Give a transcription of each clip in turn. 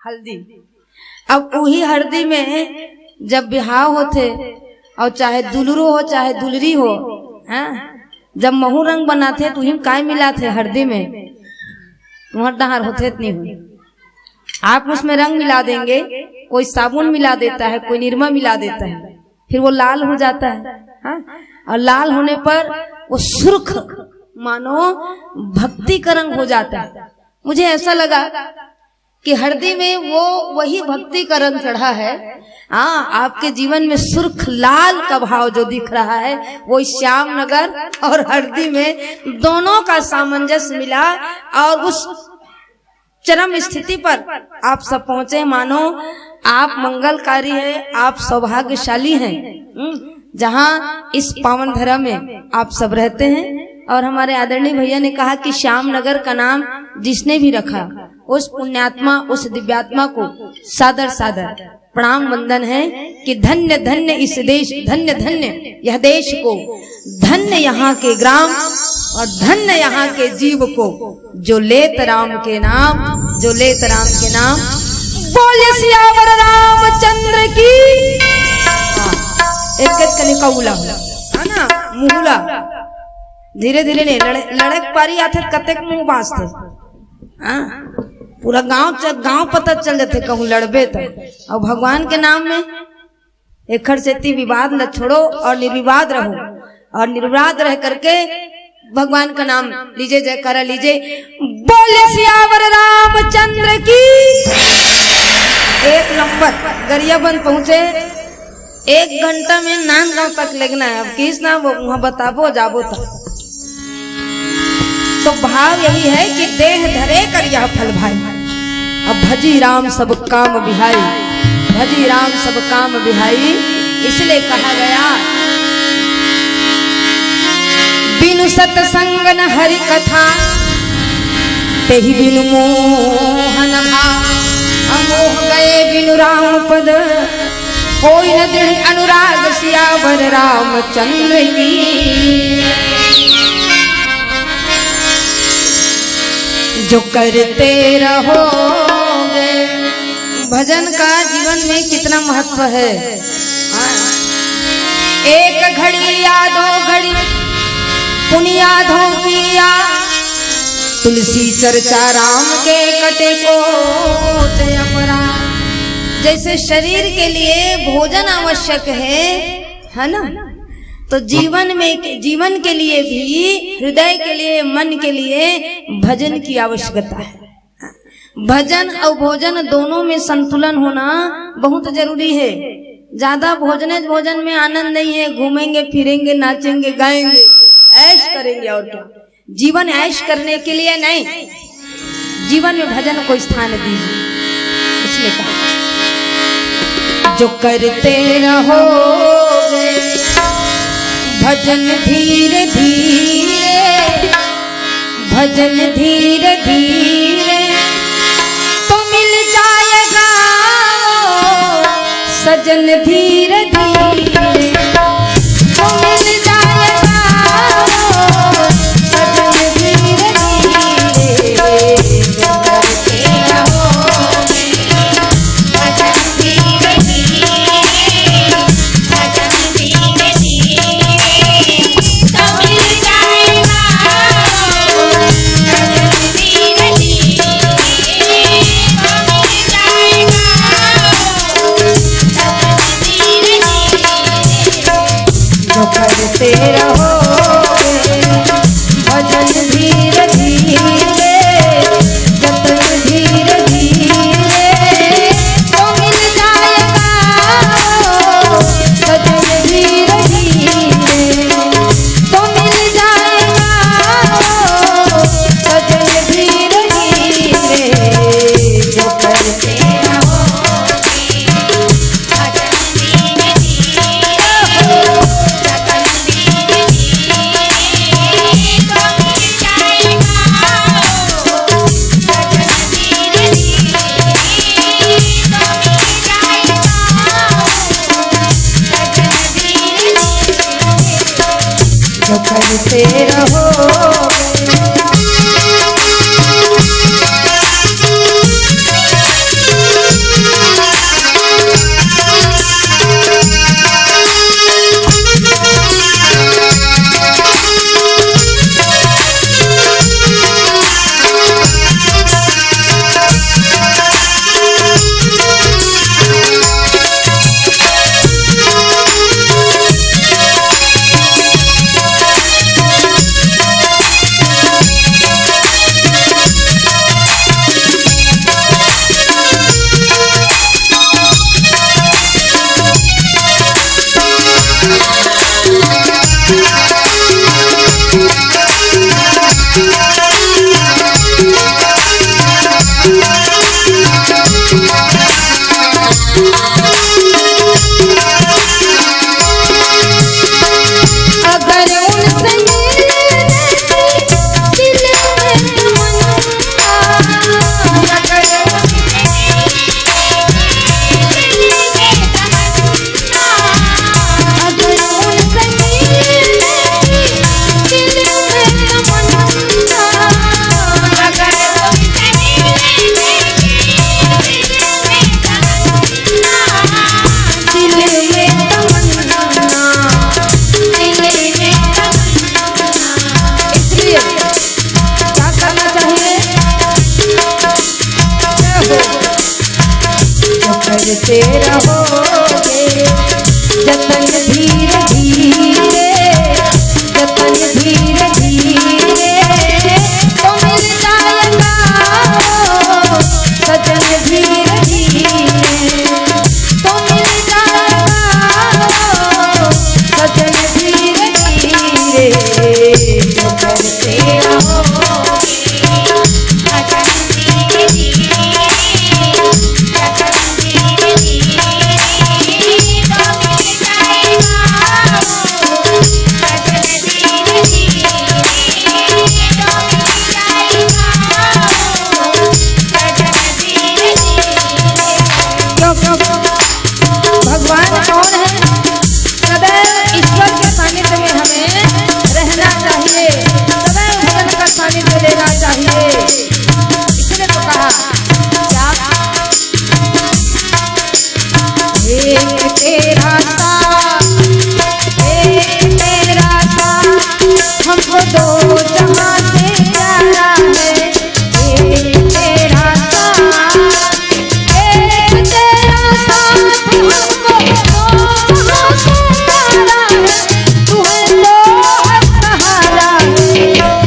हल्दी। अब वही हल्दी में जब बिहाव होते और चाहे दुलरू हो चाहे दुलरी हो, जब महू रंग बनाते तो हिम काय मिलाते हल्दी में, तुम्हार डहार होते नहीं हुई। आप उसमें रंग मिला देंगे, कोई साबुन मिला देता है, कोई निरमा मिला देता है, फिर वो लाल हो जाता है। और लाल होने पर वो सुर्ख मानो भक्ति का रंग हो जाता है। मुझे ऐसा लगा कि हल्दी में वो वही भक्ति का रंग चढ़ा है। आपके जीवन में सुर्ख लाल का भाव जो दिख रहा है वो श्यामनगर और हल्दी में दोनों का सामंजस्य मिला और उस चरम स्थिति पर आप सब पहुंचे। मानो आप मंगलकारी है, आप सौभाग्यशाली हैं जहां इस पावन धरा में आप सब रहते हैं। और हमारे आदरणीय भैया ने कहा कि श्यामनगर का नाम जिसने भी रखा उस पुण्यात्मा उस दिव्यात्मा को सादर सादर प्रणाम वंदन है कि धन्य धन्य इस देश, धन्य धन्य यह देश को, धन्य यहाँ के ग्राम और धन्य यहाँ के जीव को जो लेत राम के नाम, जो लेत राम के नाम। बोले सियावर रामचंद्र की। एक कने कौला है ना, मुहुला धीरे धीरे नहीं लड़क पारी आते कतेक मुंह बाजते, पूरा गांव पता चल जाते कहूँ लड़बे तो। और भगवान के नाम में एक से विवाद न छोड़ो और निर्विवाद रहो, और निर्विवाद रह करके भगवान का नाम लीजिए, जयकारा लीजिए। बोले सियावर रामचंद्र की। एक नंबर गरियाबंद पहुंचे, 1 घंटा में नांदगांव तक लगना है। अब किस नाम वहां बताबो जाबो तो भाव यही है कि देह धरे कर यह फल भाई। अब भजी राम सब काम बिहाई, भजी राम सब काम बिहाई, इसलिए कहा गया बिनु सतसंग न हरि कथा तेहि बिनु मोहन भाव। अमोह गए बिनु राम पद कोई न दृढ़ अनुराग सियावर रामचंद्र की। जो करते रहोगे। भजन का जीवन में कितना महत्व है। एक घड़ी या 2 घड़ी पुनियाधों किया, तुलसी चर्चा राम के कटे को अपरा। जैसे शरीर के लिए भोजन आवश्यक है ना, तो जीवन के लिए भी, हृदय के लिए, मन के लिए भजन की आवश्यकता है। भजन और भोजन दोनों में संतुलन होना बहुत जरूरी है। ज्यादा भोजन में आनंद नहीं है। घूमेंगे फिरेंगे नाचेंगे गाएंगे ऐश करेंगे और क्या। जीवन ऐश करने के लिए नहीं, जीवन में भजन को स्थान दीजिए। इसलिए कहा जो करते रहोगे भजन धीरे धीरे, भजन धीरे धीरे तो मिल जाएगा सजन धीरे धीरे, तो मिल जाएगा सजन धीरे धीरे। करते रहोगे भजन धीरे धीरे, जतन धीरे धीरे तो मिल जाएगा सजन धीरे धीरे, तो मिल जाएगा सजन धीरे धीरे। जो करते रहो। करते रहोगे जतन धीरे धीरे, जतन धीरे धीरे तो मिल जाएगा सजन धीरे धीरे तो मिल जाएगा सजन धीरे धीरे जो करते रहोगे सजन धीरे धीरे सजन धीरे धीरे तो मिल जाएगा सजन धीरे धीरे तो मिल जाएगा सजन धीरे धीरे। भगवान कौन है? सदैव ईश्वर के सानिध्य में हमें रहना चाहिए, सदैव भगवान का सानिध्य लेना चाहिए। इसने तो कहा क्या एक तेरा साथ, एक तेरा साथ हमको दो जहां से प्यारा है। एक तेरा साथ, एक तेरा साथ हमको दो जहां से प्यारा है। तू है तो हर सहारा है।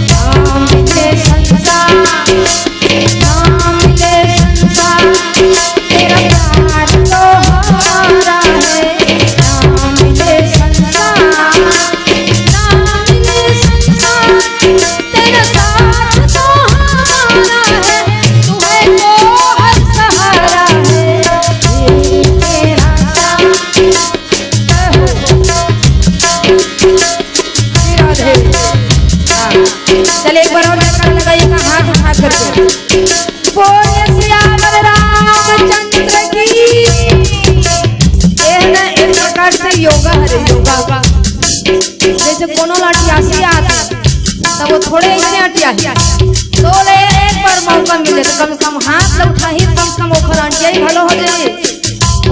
नाम मिले संसार, नाम मिले संसार तेरा प्यार तो हमारा है। नाम मिले संसार, नाम मिले संसार तेरा साथ तो हमारा है। तू है तो हर सहारा है। ये तेरा साथ राधे। चले एक बार और जयकार लगाइएगा हाथ उठा करके। बोले सियावर रामचंद्र की। ये है ना एक प्रकार से योगा है, योगा का जैसे कोनो लाठियासी आते तब वो थोड़े ऐसे अटिया तो ले एक बार मौका मिले तो कम से कम हाथ ल उठाही, कम से कम ओखर अटिया ही भलो हो जाए,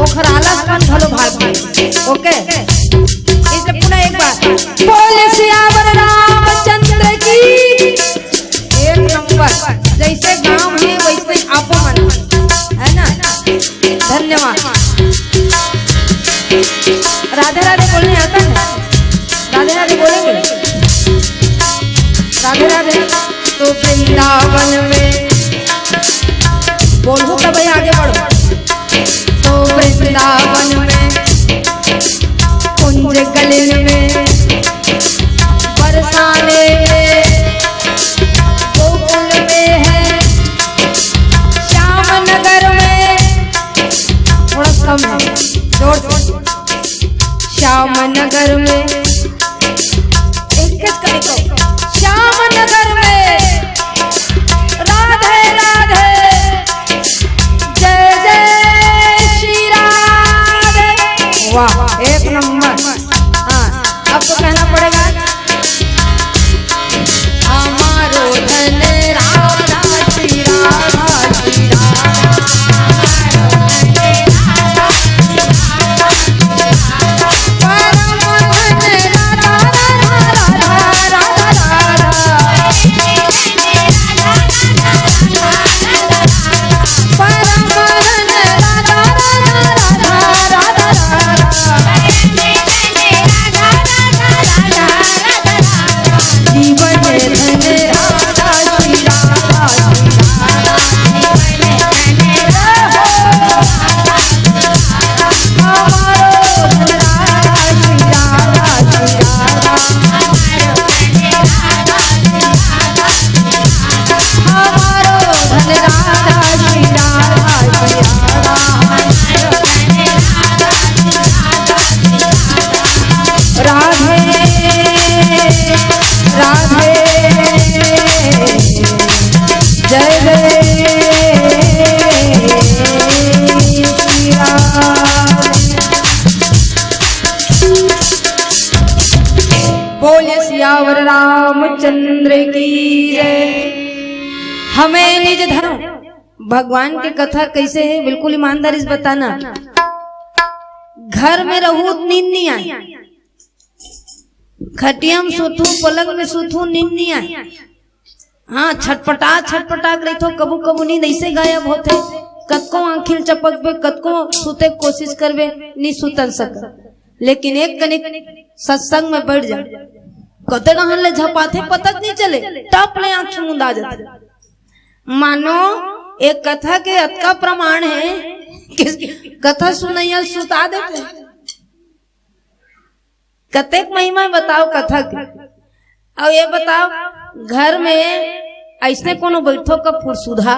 ओखर आलसपन भलो भाग जाए। ओके इसलिए पुनः एक बार बोले सियावर रामचंद्र की। एक नंबर जैसे गांव है वैसे आपो मन है ना। धन्यवाद। राधे राधे बोलने आता है? राधे राधे बोलेंगे? राधे राधे। तो वृंदावन में बोलो तब भाई आगे बढ़ो। तो वृंदावन में कुंज गलिन में बरसाने में गोकुल में है श्याम नगर में थोड़ा कम है जोर से। श्याम नगर में एक श्याम नगर में राधे राधे जय जय श्री राधे। वाह एक नंबर। हाँ अब तो कहना पड़ेगा हमारो धन राधा श्री राधा श्री राधा परम धन राधा राधा राधा राधा परम धन राधा राधा राधा जीवन धन राधा श्री राधा हमारो धन राधा श्री राधा श्री राधा हमारो धन राधा श्री राधा श्री राधा। राधे राधे जय जय श्री राधे। बोले सियावर रामचंद्र की जय। हमें निज धर्म भगवान की कथा कैसे है बिल्कुल ईमानदारी से बताना। घर में रहू नींद नहीं आई, खटिया में सुथू, पलंग में सुथू, नींद नहीं आई। हाँ छटपटा छटपटा रही तो कबू कबू नींद ऐसे गायब होते कतको आंखिल चपकबे, कतको सुते कोशिश करबे, नहीं सुतन सक। लेकिन एक कनिक सत्संग में बैठ जा, कते नहन ले झपाथे पता नहीं चले, टप ले आंखें मुंदा जाते। मानो एक कथा के अतका प्रमाण है कि कथा सुनैया सुता देते। कतेक महिमा बताओ कथा के। और ये बताओ घर में ऐसने कोनो बैठो का फुरसुधा,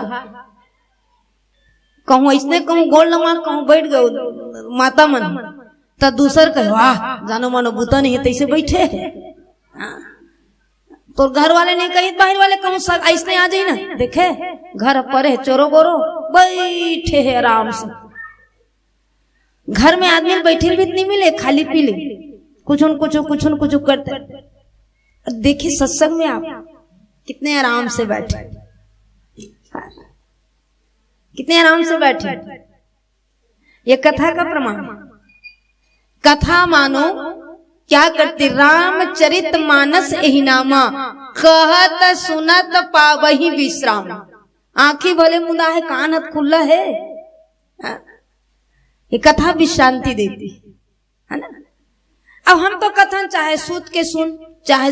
कहूँ ऐसने कहूँ गोल लमा कहूँ बैठ गए माता मन, तो दूसर कहे वाह जानो मानो बूता नहीं है तैसे बैठे है। तो घर वाले नहीं कही, बाहर वाले कहूँ सब ऐसने आ जाए ना, देखे घर पर है चोरो बोरो बैठे है आराम से। घर में आदमी बैठे भी नहीं मिले, खाली पीले कुछ कुछ करते। देखिए सत्संग में आप कितने आराम से बैठे, कितने आराम से बैठे। ये कथा का प्रमाण। कथा मानो क्या करती, रामचरित मानस एहि नामा, कहत सुनत पावहि विश्राम। आंखें भले मुंदा है, कान हथ खुला है। ये कथा विश्रांति देती है ना। अब हम तो कथन चाहे सूत के सुन, चाहे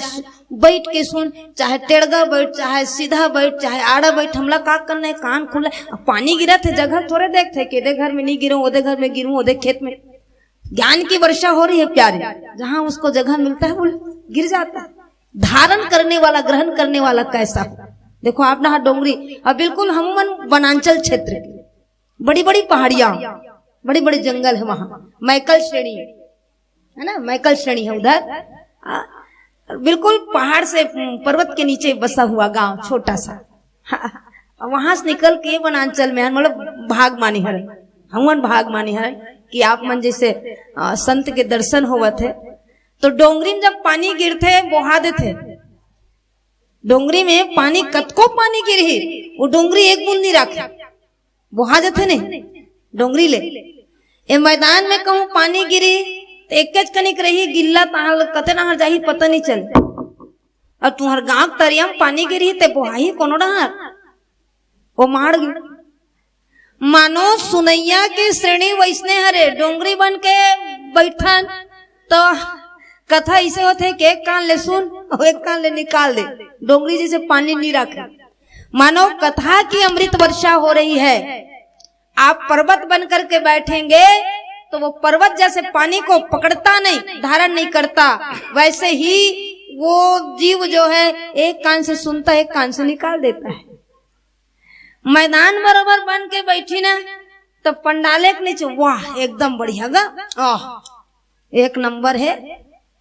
बैठ के सुन, चाहे टेढ़गा बैठ, चाहे सीधा बैठ, चाहे आड़ा बैठ, हमला का करना है, कान खुला। अब पानी गिरा थे जगह थोड़े देखते कि इधर घर में नहीं गिरूं, उधर घर में गिरूं, उधर खेत में। ज्ञान की वर्षा हो रही है प्यारे, जहां उसको जगह मिलता है वो गिर जाता है। धारण करने वाला, ग्रहण करने वाला कैसा। देखो आप ना डोंगरी, और बिल्कुल हम वनांचल क्षेत्र, बड़ी बड़ी पहाड़ियां, बड़े बड़े जंगल है वहां, मैकल श्रेणी है ना, मैकल श्रेणी है उधर। बिल्कुल पहाड़ से पर्वत के नीचे बसा हुआ गांव छोटा सा। वहां से निकल के वनांचल में मतलब भाग मानी हर, हमन भाग मानी हर कि आप मन जैसे संत के दर्शन होवत थे। तो डोंगरी में जब पानी गिरते बहा देते, डोंगरी में पानी कतको पानी गिरी, वो डोंगरी एक बूंद नहीं रखे, बहा जाते नहीं डोंगरी ले। ए मैदान में कहूँ पानी गिरी तो एक कनिक रही गिल्ला, ताल कते नहर जाही पता नहीं चल। और तुम्हार गांव तरिया में पानी गिरी ते बोहाई कोनो नहर, वो मार गई। मानो सुनैया के श्रेणी वैसने हरे, डोंगरी बन के बैठन तो कथा ऐसे होते कि एक कान ले सुन और एक कान ले निकाल दे, डोंगरी जैसे पानी नहीं रखे। मानो कथा की अमृत वर्षा हो रही है। आप पर्वत बन करके बैठेंगे तो वो पर्वत जैसे पानी को पकड़ता नहीं, धारण नहीं करता, वैसे ही वो जीव जो है एक कान से सुनता है, एक कान से निकाल देता है। मैदान बराबर बन के बैठी ना तो पंडाले के नीचे वाह एकदम बढ़िया गा, एक नंबर है,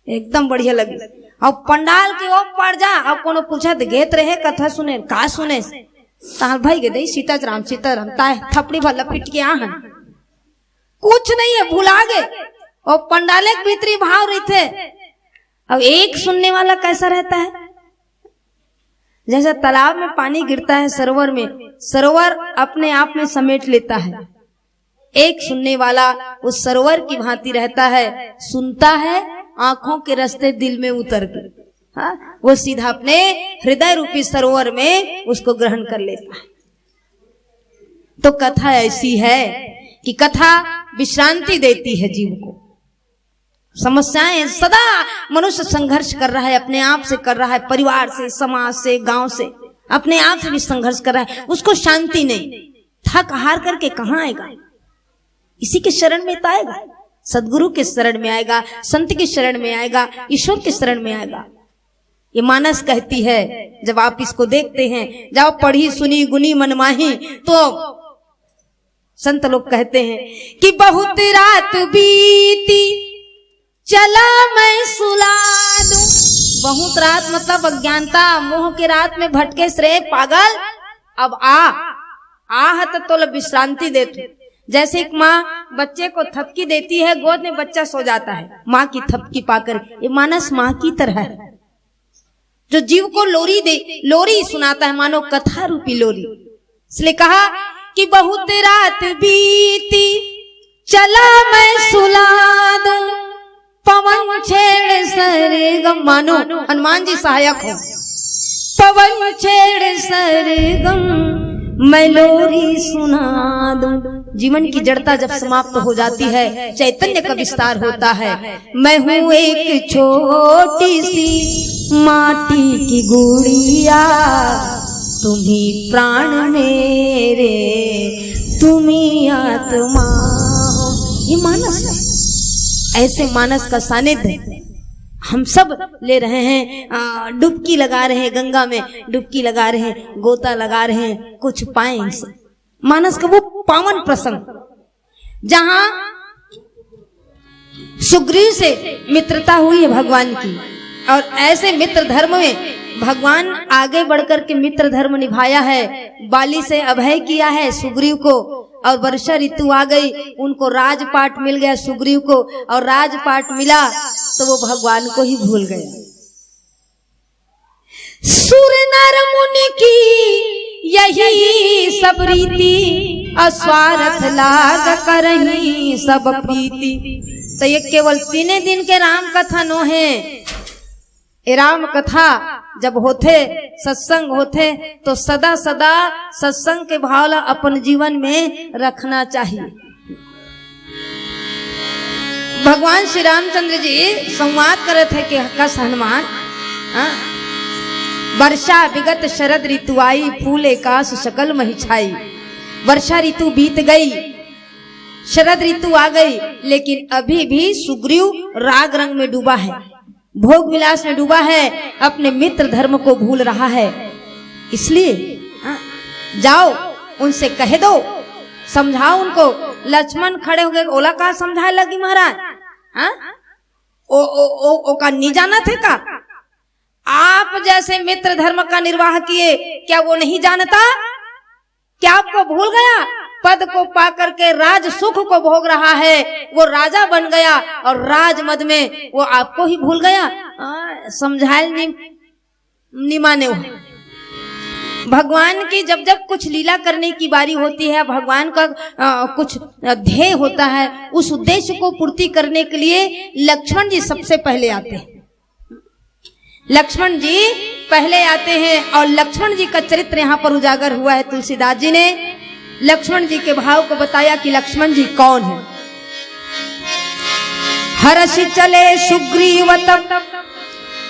एकदम बढ़िया लगी। अब पंडाल की ओर पड़ जा, अब कोनो पूछा तो गेत रहे कथा सुने, का सुने ताल भाई गे दई सीताराम सीताराम ताए थपड़ी भर लपट के आहन, कुछ नहीं है, भुला गए। और पंडाले के भीतरी भाव रही थे। अब एक सुनने वाला कैसा रहता है, जैसे तालाब में पानी गिरता है सरोवर में, सरोवर अपने आप में समेट लेता है। एक सुनने वाला उस सरोवर की भांति रहता है, सुनता है आंखों के रास्ते दिल में उतर के, हाँ, वो सीधा अपने हृदय रूपी सरोवर में उसको ग्रहण कर लेता है। तो कथा ऐसी है कि कथा विश्रांति देती है जीव को। समस्याएं सदा मनुष्य संघर्ष कर रहा है, अपने आप से कर रहा है, परिवार से, समाज से, गांव से, अपने आप से भी संघर्ष कर रहा है, उसको शांति नहीं। थक हार करके कहाँ आएगा, इसी के शरण में तो आएगा, सदगुरु के शरण में आएगा, संत के शरण में आएगा, ईश्वर के शरण में आएगा। ये मानस कहती है, जब आप इसको देखते हैं, जब पढ़ी सुनी गुनी मनमाही, तो संत लोग कहते हैं कि बहुत रात बीती चला मैं सुला दूं। बहुत रात मतलब अज्ञानता मोह के रात में भटके श्रेय पागल, अब आहत तो विश्रांति देते। जैसे एक माँ बच्चे को थपकी देती है, गोद में बच्चा सो जाता है माँ की थपकी पाकर, ये मानस माँ की तरह है जो जीव को लोरी सुनाता है, मानो कथा रूपी लोरी। इसलिए कहा कि बहुत रात बीती चला मैं सुला दूं, पवन छेड़ सरगम, मानो हनुमान जी सहायक हो। पवन छेड़ सरगम मैं लोरी सुना दूं। जीवन की जड़ता जब समाप्त हो जाती है, चैतन्य का विस्तार होता है। मैं हूँ एक छोटी सी माटी की गुड़िया, तुम्ही प्राण मेरे, तुम्ही आत्मा हो। ये मानस है, ऐसे मानस का सानिध्य हम सब ले रहे हैं। डुबकी लगा रहे हैं, गंगा में डुबकी लगा रहे हैं, गोता लगा रहे हैं, कुछ पाएं इनसे। मानस का वो पावन प्रसंग जहां सुग्रीव से मित्रता हुई है भगवान की, और ऐसे मित्र धर्म में भगवान आगे बढ़कर के मित्र धर्म निभाया है। बाली से अभय किया है सुग्रीव को, और वर्षा ऋतु आ गई, उनको राजपाट मिल गया सुग्रीव को, और राजपाट मिला तो वो भगवान को ही भूल गया। सुर नर मुनि की यही सब रीति, अस्वार्थ लाग करही सब प्रीति। तो ये केवल 3 दिन के राम कथा नो है। ये राम कथा जब होते, सत्संग होते, तो सदा सदा सत्संग के भाव अपन जीवन में रखना चाहिए। भगवान श्री रामचंद्र जी संवाद करे थे कि कस हनुमान, वर्षा विगत शरद ऋतु आई, फूल एकाश सकल मही छाई। वर्षा ऋतु बीत गई, शरद ऋतु आ गई, लेकिन अभी भी सुग्रीव राग रंग में डूबा है, भोग विलास में डूबा है, अपने मित्र धर्म को भूल रहा है। इसलिए जाओ उनसे कह दो, समझाओ उनको। लक्ष्मण खड़े हो गए, ओला का समझाए लगी महाराज, ओ का नहीं जाना थे का? आप जैसे मित्र धर्म का निर्वाह किए, क्या वो नहीं जानता? क्या आपको भूल गया? पद को पाकर के राज सुख को भोग रहा है, वो राजा बन गया, और राज मद में वो आपको ही भूल गया। समझाए नहीं माने। भगवान की जब जब कुछ लीला करने की बारी होती है, भगवान का कुछ ध्येय होता है, उस उद्देश्य को पूर्ति करने के लिए लक्ष्मण जी सबसे पहले आते हैं। लक्ष्मण जी पहले आते हैं, और लक्ष्मण जी का चरित्र यहाँ पर उजागर हुआ है। तुलसीदास जी ने लक्ष्मण जी के भाव को बताया कि लक्ष्मण जी कौन है। हर्षि चले सुग्रीव तब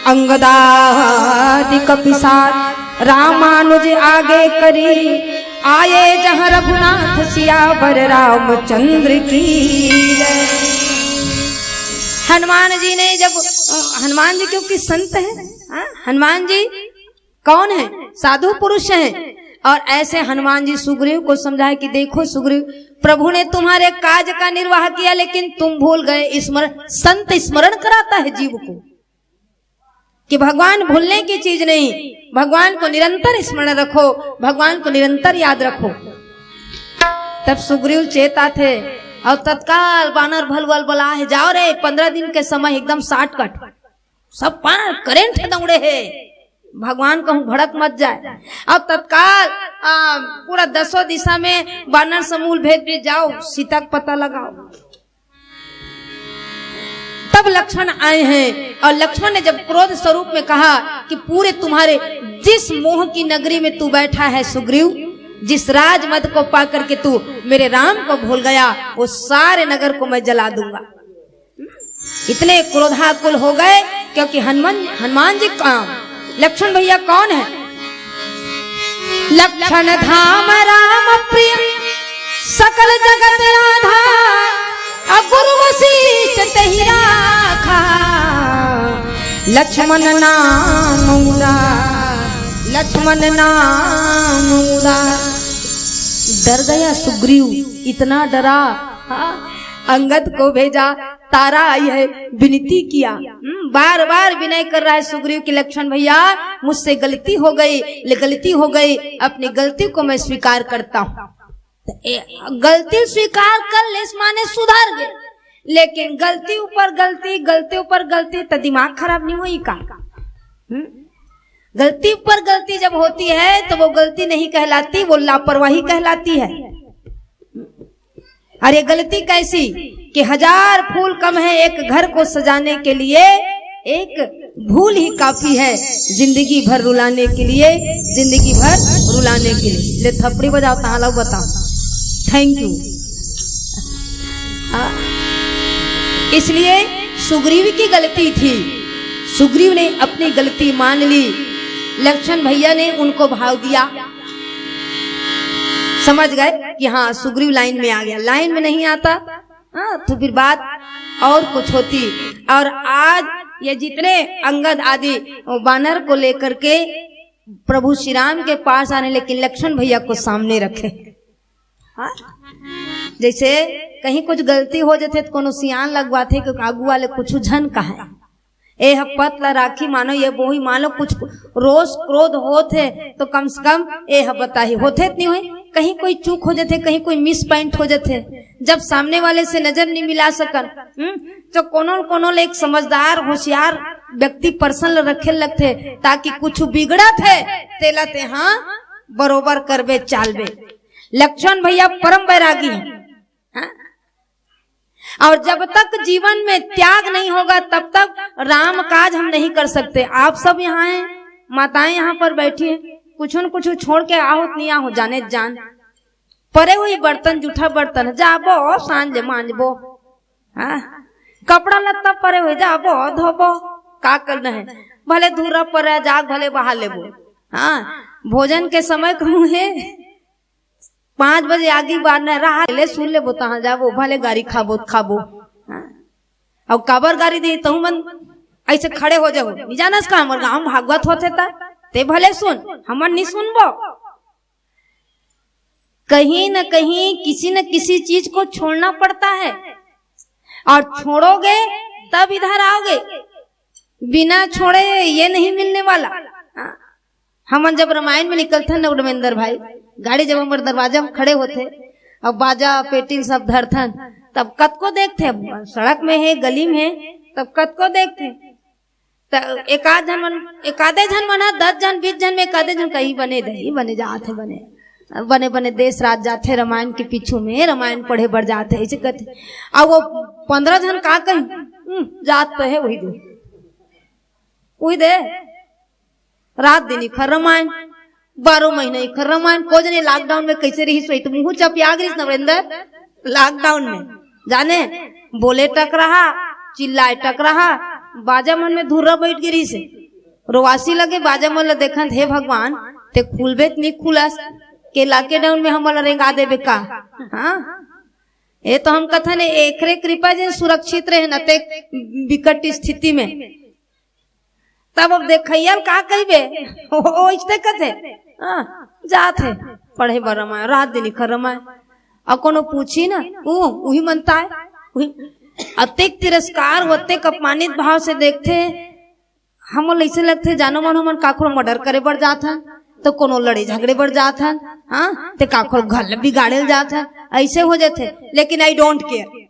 अंगदादि कपिसात, रामानुज आगे करी आए जहाँ रघुनाथ सियावर रामचंद्र की जय। हनुमान जी ने जब, हनुमान जी क्योंकि संत है, हनुमान जी कौन है? साधु पुरुष हैं। और ऐसे हनुमान जी सुग्रीव को समझाए कि देखो सुग्रीव, प्रभु ने तुम्हारे काज का निर्वाह किया, लेकिन तुम भूल गए। स्मरण, संत स्मरण कराता है जीव को कि भगवान भूलने की चीज नहीं, भगवान को निरंतर स्मरण रखो, भगवान को निरंतर याद रखो। तब सुग्रीव चेता थे, और तत्काल बानर भल बल बला है, जाओ रे 15 दिन के समय एकदम शॉर्टकट, सब पार करेंट दौड़े है, भगवान कहूं भड़क मत जाए। अब तत्काल पूरा 10 दिशा में बानर समूह भेज जाओ, सीता का पता लगाओ। तब लक्ष्मण आए हैं, और लक्ष्मण ने जब क्रोध स्वरूप में कहा कि पूरे तुम्हारे जिस मोह की नगरी में तू बैठा है सुग्रीव, जिस राजमद को पाकर के तू मेरे राम को भूल गया, वो सारे नगर को मैं जला दूंगा। इतने क्रोधाकुल हो गए, क्योंकि हनुमान जी लक्ष्मण भैया कौन है? लक्ष्मण धाम राम प्रिय सकल जगत आधार, गुरु वशिष्ठ तहि राखा, लक्ष्मण नाम उदार, लक्ष्मण नाम उदार। डर गया सुग्रीव, इतना डरा, अंगद को भेजा, तारा आई है, विनती किया, बार बार विनय कर रहा है सुग्रीव की लक्ष्मण भैया मुझसे गलती हो गई, अपनी गलती को मैं स्वीकार करता हूँ। गलती स्वीकार कर ले माने सुधार गए, लेकिन गलती ऊपर गलती तो दिमाग खराब नहीं हुई का? गलती पर गलती जब होती है तो वो गलती नहीं कहलाती, वो लापरवाही कहलाती है। अरे गलती कैसी कि 1000 फूल कम है एक घर को सजाने के लिए, एक भूल ही काफी है जिंदगी भर रुलाने के लिए, जिंदगी भर रुलाने के लिए। ले थपड़ी बजाओ तहा लोग बताओ। Thank you. इसलिए सुग्रीव की गलती थी, सुग्रीव ने अपनी गलती मान ली, लक्ष्मण भैया ने उनको भाव दिया, समझ गए कि हाँ सुग्रीव लाइन में आ गया। लाइन में नहीं आता हाँ तो फिर बात और कुछ होती। और आज ये जितने अंगद आदि वानर को लेकर के प्रभु श्री राम के पास आने, लेकिन लक्ष्मण भैया को सामने रखे। हाँ? जैसे कहीं कुछ गलती हो जाते तो कोनो सियान लगवाते कि आगू वाले कुछ झन का है ए पतला राखी मानो ये बोही मानो कुछ रोष क्रोध होते तो कम से कम ए बताही होते नहीं हुए। कहीं कोई चूक हो जाते, कहीं कोई मिस पॉइंट हो जाते, जब सामने वाले से नजर नहीं मिला सकन तो कोनो एक समझदार होशियार व्यक्ति पर्सन रखे लगते ताकि कुछ बिगड़ा थे तेला ते हाँ बरोबर करबे चालबे। लक्ष्मण भैया परम बैरागी हैं हाँ? और जब तक जीवन में त्याग नहीं होगा तब तक राम काज हम नहीं कर सकते। आप सब यहाँ हैं, माताएं यहाँ पर बैठी हैं, कुछ न कुछ छोड़ के आओ नहीं आओ जाने जान परे हुई बर्तन जूठा बर्तन जाबो सांझ मांझबो हाँ? कपड़ा लत्ता परे हुए जाबो धोबो का करना है, भले धूरा पर जाग भले बहा लेबो हाँ। भोजन के समय कहूँ है 5 बजे आगे बार न रहा ले सुन ले बोता जाबो भले गाड़ी खाबो खाबो और काबर गाड़ी दे तो मन ऐसे खड़े हो जाओ नहीं जाना का हमर गांव भागवत होते ता ते भले सुन हमर नहीं सुनबो। कहीं न कहीं किसी न किसी चीज को छोड़ना पड़ता है और छोड़ोगे तब इधर आओगे, बिना छोड़े ये नहीं मिलने वाला। हम जब रामायण में निकलते न उड़मेंद्र भाई गाड़ी जब हमारे दरवाजा में खड़े होते अब बाजा पेटी सब धरथन तब कत को देखते, सड़क में है गली में है तब कत को देखते एकाधे जन मना 10 जन 20 जन में एकाधे जन कहीं बने दही बने जाते बने बने देश रात जाते रामायण के पीछू में रामायण पढ़े बढ़ जाते ऐसे कहते। अब वो 15 जन का कहीं जात पे है वही दे रात दिन खर रामायण 12 महीने खर रामायण को जने लॉकडाउन में कैसे रही सोई तुम चपिया गई नरेंद्र लॉकडाउन में जाने बोले टक रहा चिल्लाए टक रहा बाजा मन में धुर्रा बैठ गिरी से रोवासी लगे बाजा मन देखा हे भगवान ते खुलबे नहीं खुलास के लॉकडाउन में हम रेंगा देवे का हाँ ये तो हम कथन एकरे कृपा जिन सुरक्षित रहे न ते विकट स्थिति में तब अब देखियल का कहबे ओ इस्ते कथे जाते पढ़े बर रामायण रात दिन खर रामायण अब कोनो पूछी ना वही मनता है अत्यक तिरस्कार अत्यक अपमानित भाव से देखते हम ऐसे लगते जानो मानो मन काखरो मर्डर करे बढ़ जाता तो कोनो लड़े झगड़े बढ़ जाता हाँ ते काखरो घर बिगाड़े जाता ऐसे हो जाते। लेकिन आई डोंट केयर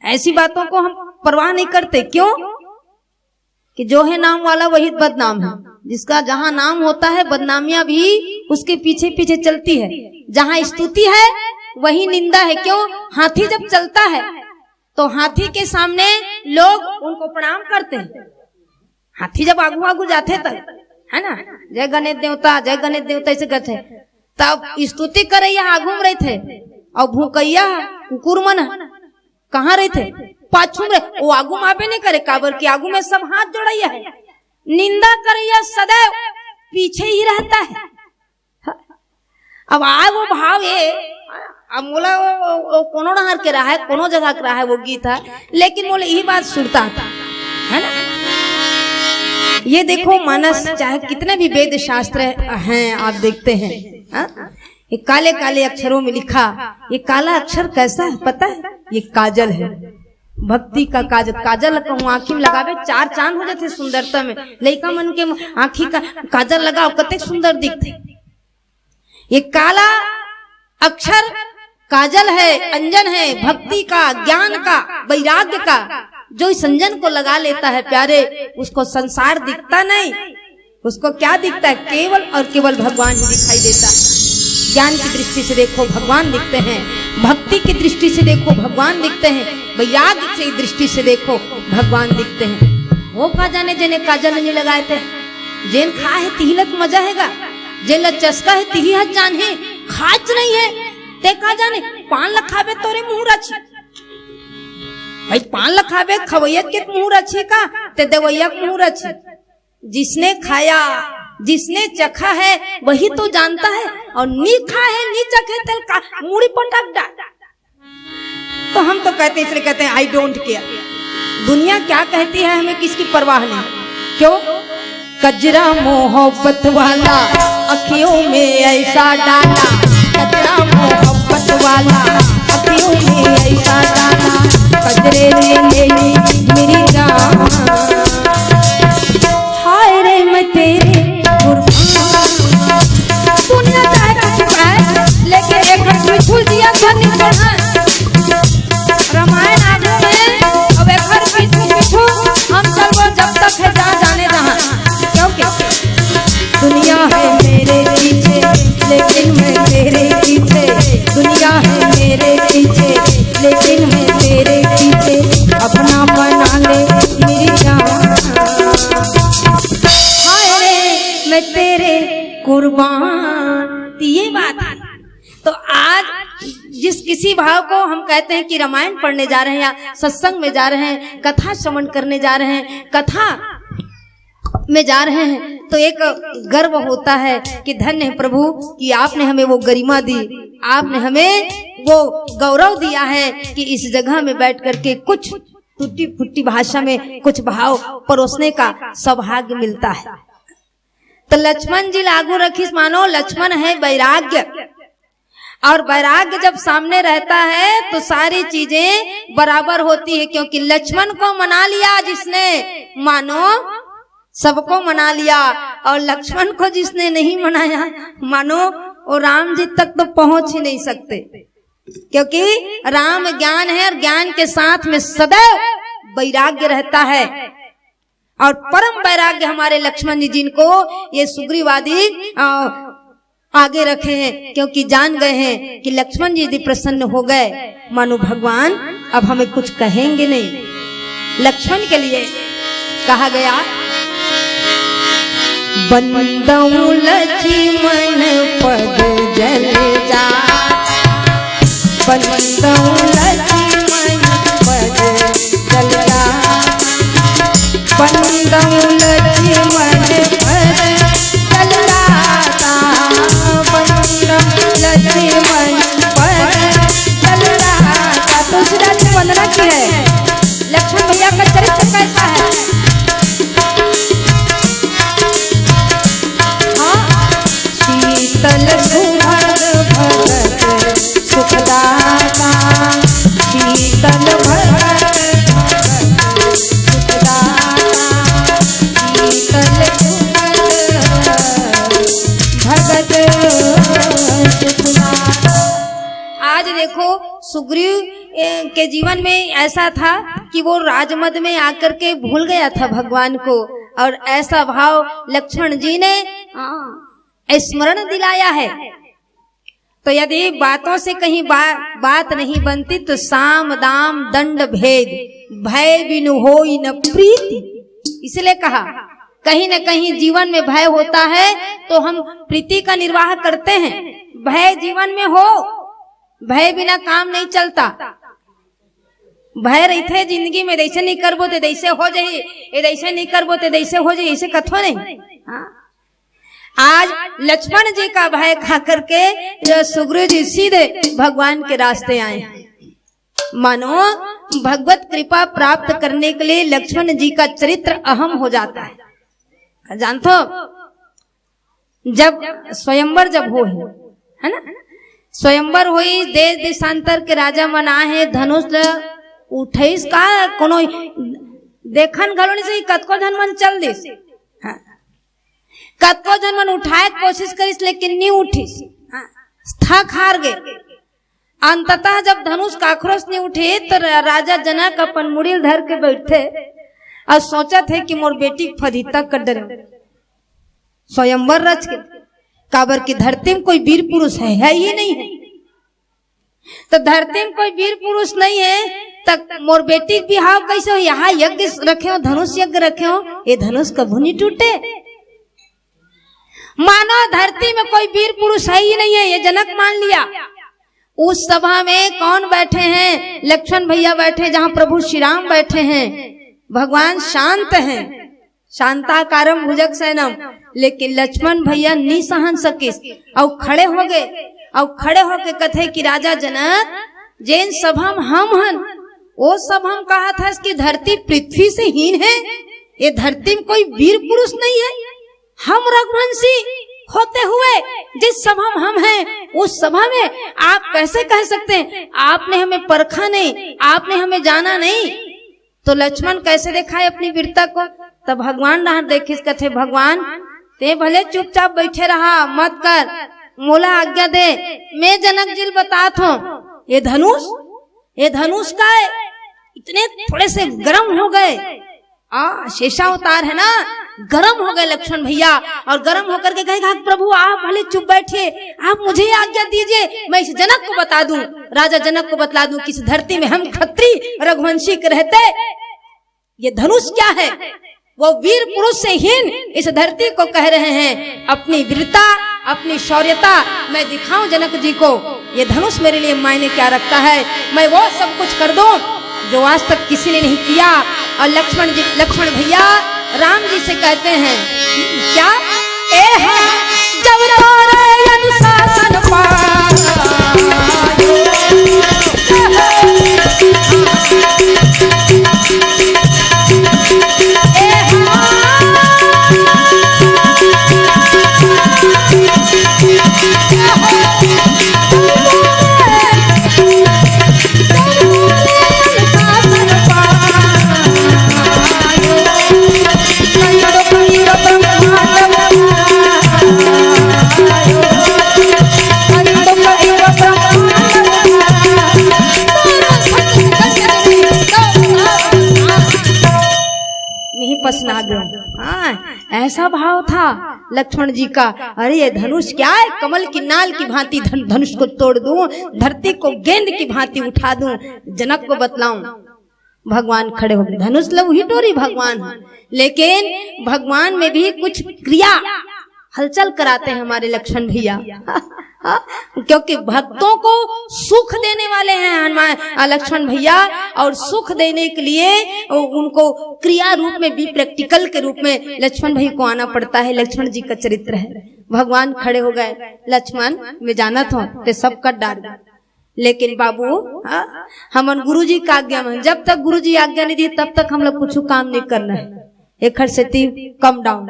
ऐसी बातों को हम परवाह नहीं करते। क्यों कि जो है नाम वाला वही बदनाम है, जिसका जहाँ नाम होता है बदनामियां भी उसके पीछे पीछे चलती है, जहाँ स्तुति है वही निंदा है। क्यों हाथी जब चलता है तो हाथी के सामने लोग उनको प्रणाम करते हैं, हाथी जब आगू आगू जाते तब है ना जय गणेश देवता ऐसे कहते तब स्तुति करे यहाँ आगू में रहे थे और भूकैया कुकुर मन कहाँ रहे थे पाछू में वो आगू मापे नहीं करे काबर की आगू में सब हाथ जोड़ैया है, निंदा करैया सदैव पीछे ही रहता है। अब आए वो भाव ये अब मोला वो कोनो नहर के रहा है कोनो जगह के रहा है वो गीत है, लेकिन मोला यही बात सुनता था है ना। ये देखो मानस चाहे कितने भी वेद शास्त्र हैं आप देखते हैं ये काले काले अक्षरों में लिखा, ये काला अक्षर कैसा है पता है, ये काजल है, भक्ति का काजल। काजल कहूँ आँखी में लगावे 4 चांद हो जाते सुंदरता में, लड़का मन के आँखी का काजल लगाओ कते सुंदर दिखते। ये काला अक्षर काजल है, अंजन है, भक्ति का, ज्ञान का, वैराग्य का। जो इस अंजन को लगा लेता है प्यारे उसको संसार दिखता नहीं, उसको क्या दिखता है केवल और केवल भगवान ही दिखाई देता है। ज्ञान की दृष्टि से देखो भगवान दिखते हैं, भक्ति की दृष्टि से देखो भगवान दिखते हैं, वैराग्य की दृष्टि से देखो भगवान दिखते हैं। वो का जाने जेने काजल नहीं लगाए थे, जेन खा है तिहिलत मजा हैगा, जेन ल चस्का है तिही हज जान है, खाच नहीं है ते का जाने। पान लखाबे तोरे मुंह रची भाई, पान लखाबे खवैयत के मुंह रची का ते देवैया के मुंह रची। जिसने खाया जिसने चखा है वही तो जानता है, और नी खा है नी चखे तेल का मूड़ी पटक डा। तो हम तो कहते हैं, इसलिए कहते हैं आई डोंट केयर, दुनिया क्या कहती है हमें किसकी परवाह नहीं। क्यों? कजरा मोहब्बत वाला अखियों में ऐसा डाला, कजरा मोहब्बत वाला अखियों में ऐसा डाला, कजरे ने ले ली मेरी जान, हाय रे मैं तेरे कुर्बान। दुनिया चाहे कुछ है लेकिन एक हाथ में फूल दिया था नहीं पढ़ा रामायण आगे में। अब एक हर पीछू हम चलबो जब तक है जा जाने रहा, क्योंकि दुनिया है मेरे पीछे लेकिन मैं तेरे पीछे, दुनिया है मेरे पीछे लेकिन मैं तेरे पीछे, अपना बना ले मेरी जान, हाय रे मैं तेरे कुर्बान। ये बात है। तो आज जिस किसी भाव को हम कहते हैं कि रामायण पढ़ने जा रहे हैं या सत्संग में जा रहे हैं, कथा श्रवण करने जा रहे हैं, कथा में जा रहे हैं, तो एक गर्व होता है कि धन्य है प्रभु कि आपने हमें वो गरिमा दी, आपने हमें वो गौरव दिया है कि इस जगह में बैठ करके कुछ टूटी फूटी भाषा में कुछ भाव परोसने का सौभाग्य मिलता है। तो लक्ष्मण जी लागू रखी, मानो लक्ष्मण है वैराग्य, और वैराग्य जब सामने रहता है तो सारी चीजें बराबर होती है। क्योंकि लक्ष्मण को मना लिया जिसने, मानो सबको मना लिया, और लक्ष्मण को जिसने नहीं मनाया, मानो वो राम जी तक तो पहुंच ही नहीं सकते। क्योंकि राम ज्ञान है और ज्ञान के साथ में सदैव वैराग्य रहता है, और परम वैराग्य हमारे लक्ष्मण जी जिनको ये सुग्रीवादी आगे रखे हैं, क्योंकि जान गए हैं कि लक्ष्मण जी यदि प्रसन्न हो गए मानो भगवान अब हमें कुछ कहेंगे नहीं। लक्ष्मण के लिए कहा गया, बंदऊ लक्ष्मण पद जल जा, बंदऊ लक्ष्मण पद जल जा, बंदऊ लक्ष्मण पद जल जाता, बंदऊ लक्ष्मण पद जल जाता। तुलसीदास जी वंदना की है, लक्ष्मण भैया का चरित्र कैसा है। शीतल सुभग भगत सुखदाता, शीतल भगत सुखदाता, शीतल भगत सुखदाता। आज देखो सुग्रीव के जीवन में ऐसा था कि वो राजमद में आकर के भूल गया था भगवान को, और ऐसा भाव लक्ष्मण जी ने स्मरण दिलाया है। तो यदि बातों से कहीं बात नहीं बनती तो साम दाम दंड भेद भय बिनु होई न प्रीति, इसलिए कहा कहीं न कहीं जीवन में भय होता है तो हम प्रीति का निर्वाह करते हैं। भय जीवन में हो, भय बिना काम नहीं चलता। भय रहते जिंदगी में, ऐसे नहीं करबो तो ऐसे हो जाए, ऐसे नहीं करबो तो ऐसे हो जाए, ऐसे कथो नहीं। हाँ, आज लक्ष्मण जी का भय खा करके जो सुग्रीव जी सीधे भगवान के रास्ते आए। मानो भगवत कृपा प्राप्त करने के लिए लक्ष्मण जी का चरित्र अहम हो जाता है। जानते हो, जब स्वयंवर जब हो है ना, स्वयंवर हुई, देश देशांतर के राजा मन आए, धनुष उठेस का कोनो देखन घलो नहीं, कतको जन मन चल दिस, कतको जन मन उठाए कोशिश करिस लेकिन नहीं उठिस, थक हार गए। अंततः जब धनुष काखरोश नहीं उठे तो राजा जनक अपन मुड़िल धर के बैठे और सोचा थे कि मोर बेटी फदीता कर डर स्वयंवर रच के, काबर की धरती में कोई वीर पुरुष है ही नहीं है। तो धरती में कोई वीर पुरुष नहीं है तक मोर बेटी के बिहाव कैसे हो, यहाँ यज्ञ रखे हो, धनुष यज्ञ रखे हो, ये धनुष कभू नहीं टूटे। मानो धरती में कोई वीर पुरुष है ही नहीं है, ये जनक मान लिया। उस सभा में कौन बैठे हैं? लक्ष्मण भैया बैठे, जहाँ प्रभु श्री राम बैठे हैं। भगवान शांत हैं, शांताकारम भुजगशयनम, लेकिन लक्ष्मण भैया नहीं सहन सके और खड़े हो गए। और खड़े होके कथे कि राजा जनक, जैन सभा में हम हन, वो सभा में कहा था कि धरती पृथ्वी से हीन है, ये धरती में कोई वीर पुरुष नहीं है। हम रघुवंशी होते हुए जिस सभा में हम हैं, उस सभा में आप कैसे कह सकते हैं? आपने हमें परखा नहीं, आपने हमें जाना नहीं। तो लक्ष्मण कैसे दिखाए अपनी वीरता को? तब भगवान रहा देखे कथे, भगवान ते भले चुपचाप बैठे रहा, मत कर, मोला आज्ञा दे, मैं जनक जी बतात हूँ। ये धनुष का है। इतने थोड़े से गर्म हो गए, शेषावतार है ना, गरम हो गए लक्ष्मण भैया, और गरम होकर के कहेगा प्रभु आप भले चुप बैठिए, आप मुझे आज्ञा दीजिए, मैं इस जनक को बता दूं, राजा जनक को बतला दूं कि इस धरती में हम खत्री रघुवंशी के रहते। ये धनुष क्या है? वो वीर पुरुष से हीन इस धरती को कह रहे हैं। अपनी वीरता, अपनी शौर्यता मैं दिखाऊं जनक जी को। ये धनुष मेरे लिए मायने क्या रखता है? मैं वो सब कुछ कर दूं जो आज तक किसी ने नहीं किया। और लक्ष्मण भैया राम जी से कहते हैं क्या? जब तोरे अनुशासन पसना गया। हाँ, ऐसा भाव था लक्ष्मण जी का। अरे ये धनुष क्या है? कमल की नाल की भांति धनुष को तोड़ दूं, धरती को गेंद की भांति उठा दूं, जनक को बतलाऊं। भगवान खड़े हो गए। धनुष लो ही टोरी भगवान, लेकिन भगवान में भी कुछ क्रिया हलचल कराते हैं हमारे लक्ष्मण भैया। क्योंकि भक्तों को सुख देने वाले हैं हनुमान लक्ष्मण भैया, और सुख देने के लिए उनको क्रिया रूप में भी, प्रैक्टिकल के रूप में लक्ष्मण भैया को आना पड़ता है। लक्ष्मण जी का चरित्र है। भगवान खड़े हो गए, लक्ष्मण मैं जाना था ते सब कट डाल, लेकिन बाबू हमन गुरु जी का आज्ञा में, जब तक गुरु जी आज्ञा नहीं दी तब तक हम लोग कुछ काम नहीं करना है। एक खर से कम डाउन,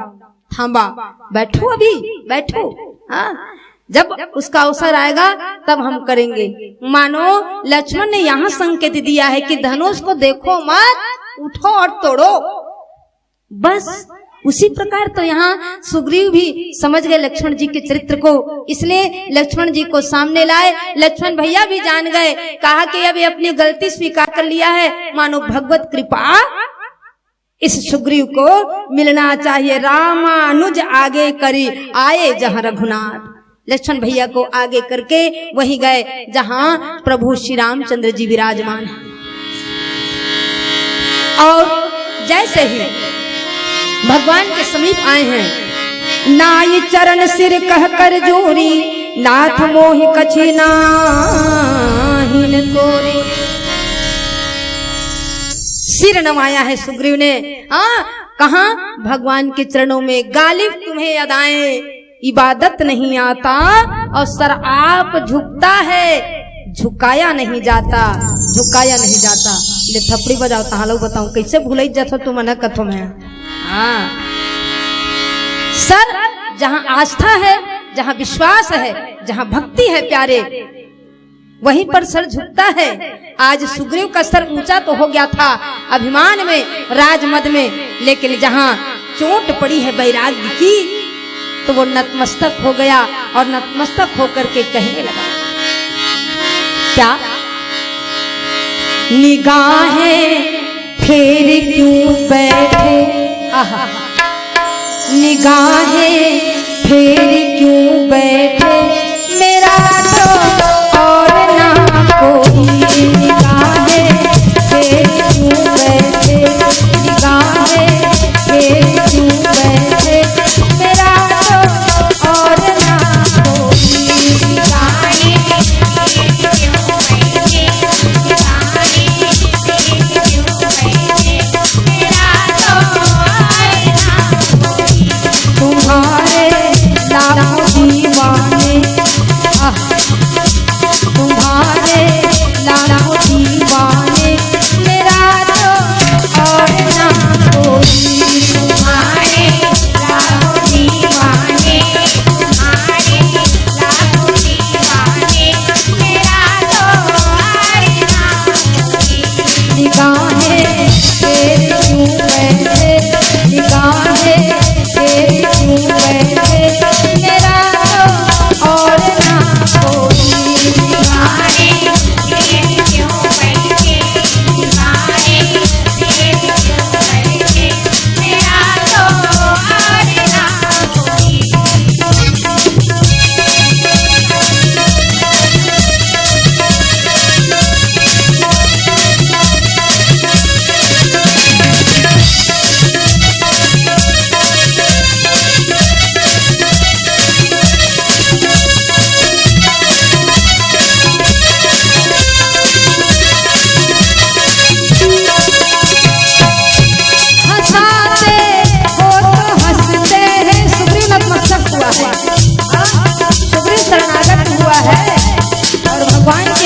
थांबा, बैठो, अभी बैठो। हाँ, जब उसका अवसर आएगा तब हम करेंगे। मानो लक्ष्मण ने यहाँ संकेत दिया है कि धनुष को देखो मत, उठो और तोड़ो। बस उसी प्रकार तो यहाँ सुग्रीव भी समझ गए लक्ष्मण जी के चरित्र को, इसलिए लक्ष्मण जी को सामने लाए। लक्ष्मण भैया भी जान गए, कहा कि अब अपनी गलती स्वीकार कर लिया है, मानो भगवत कृपा इस सुग्रीव को मिलना चाहिए। रामानुज आगे करी आए जहाँ रघुनाथ। लक्ष्मण भैया को आगे करके वही गए जहां प्रभु श्री रामचंद्र जी विराजमान हैं। और जैसे ही भगवान के समीप आए हैं, नाई चरण सिर कह कर जोरी, नाथ मोहि कछि नाहिन तोरी। सिर नवाया है सुग्रीव ने। कहा? भगवान के चरणों में। गालिब तुम्हें अदाएं इबादत नहीं आता, और सर आप झुकता है, झुकाया नहीं जाता, झुकाया नहीं जाता। ले थपड़ी बजाओ तहालो बताऊं कैसे भूल जातो तुम न कथो में। हाँ, सर जहां आस्था है, जहां विश्वास है, जहां भक्ति है प्यारे, वहीं पर सर झुकता है। आज सुग्रीव का सर ऊंचा तो हो गया था अभिमान में, राजमद में, लेकिन जहां चोट पड़ी है वैराग्य की, तो वो नतमस्तक हो गया, और नतमस्तक होकर के कहने लगा क्या? निगाहें फेर क्यों बैठे, निगाहें फेर क्यों बैठे, मेरा तो और ना कोई। निगाहें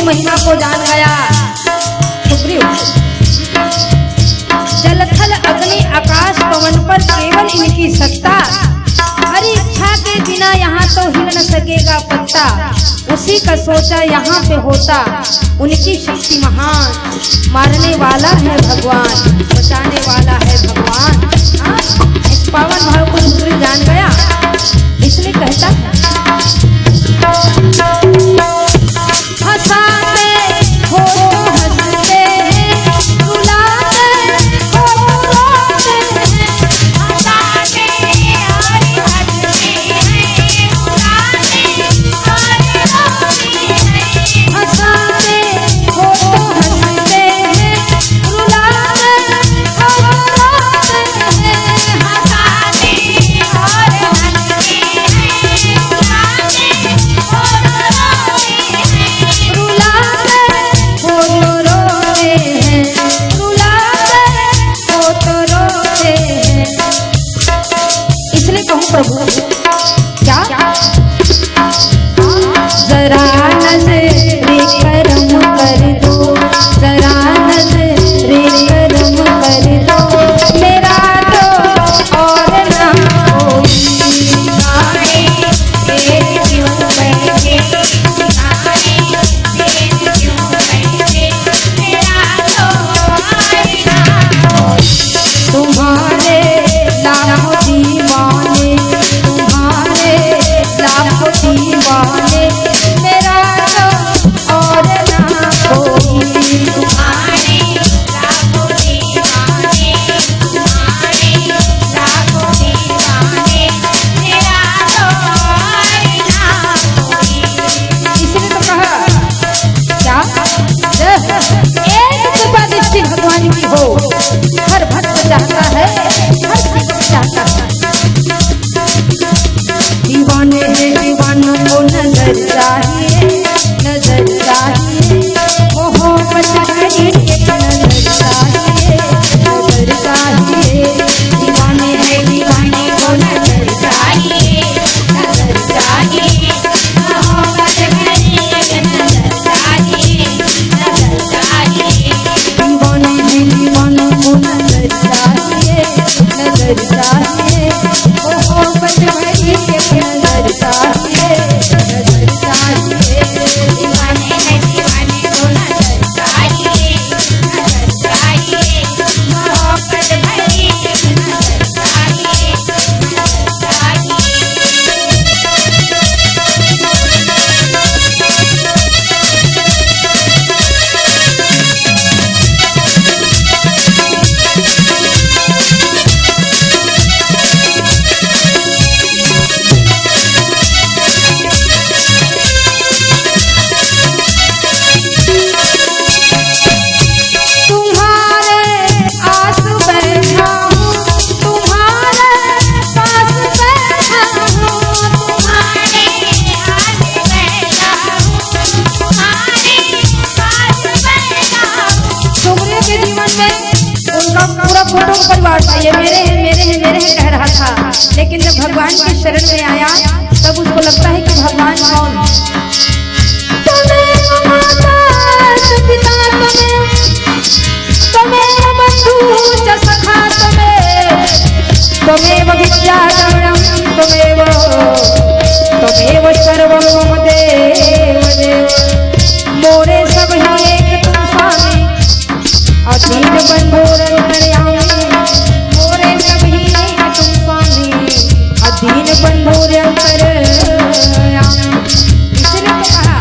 महिमा को जान गया। जल थल अग्नि आकाश पवन पर केवल इनकी सत्ता, हरी इच्छा के बिना यहाँ तो हिल न सकेगा पत्ता। उसी का सोचा यहाँ पे होता, उनकी शक्ति महान। मारने वाला है भगवान, बचाने वाला है भगवान। इस पावन भाव को सूर्य जान गया, इसलिए कहता है परिवार था, ये मेरे हैं मेरे हैं मेरे हैं कह रहा था, लेकिन जब भगवान के शरण में आया तब उसको लगता है कि भगवान कौन? त्वमेव विद्याधरणं त्वमेव सर्वं मम देव देव। मोरे सब ही एक तुम स्वामी, अधीन बंधुरंतर्यामी। मोरे सब ही एक तुम स्वामी, अधीन बंधुरंतर्यामी। इसलिए तो कहा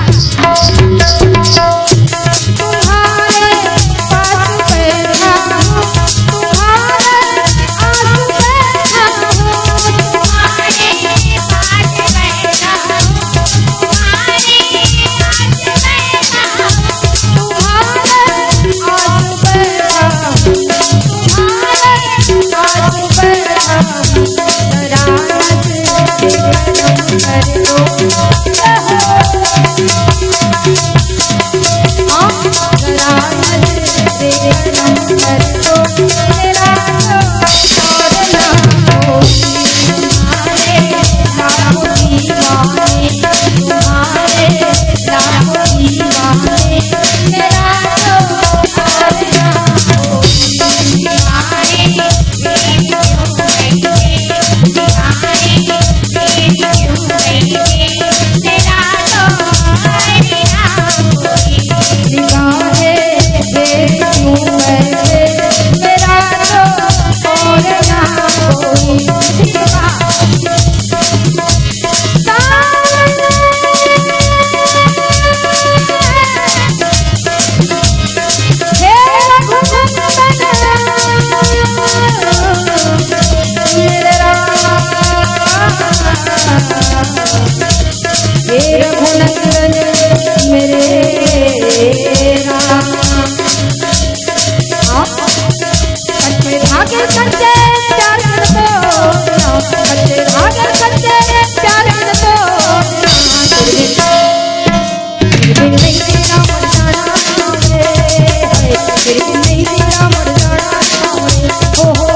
रघुनंदन मेरे राम। कच्चे धागे कच्चे प्यार तो कच्चे धागे कच्चे प्यार तो फिर भी नहीं तेरा मर जाना फिर भी नहीं तेरा मर जाना ओ हो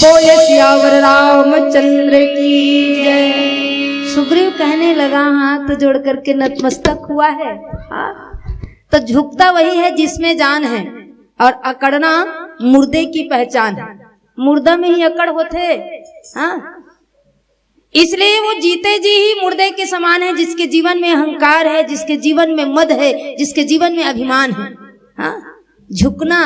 बोले सियावर रामचंद्र की जय। सुग्रीव कहने लगा हाथ जोड़ करके नतमस्तक हुआ है। तो झुकता वही है जिसमें जान है और अकड़ना मुर्दे की पहचान है। मुर्दा में ही अकड़ होते। हाँ, इसलिए वो जीते जी ही मुर्दे के समान है, जिसके जीवन में अहंकार है, जिसके जीवन में मद है, जिसके जीवन में अभिमान है। हाँ, झुकना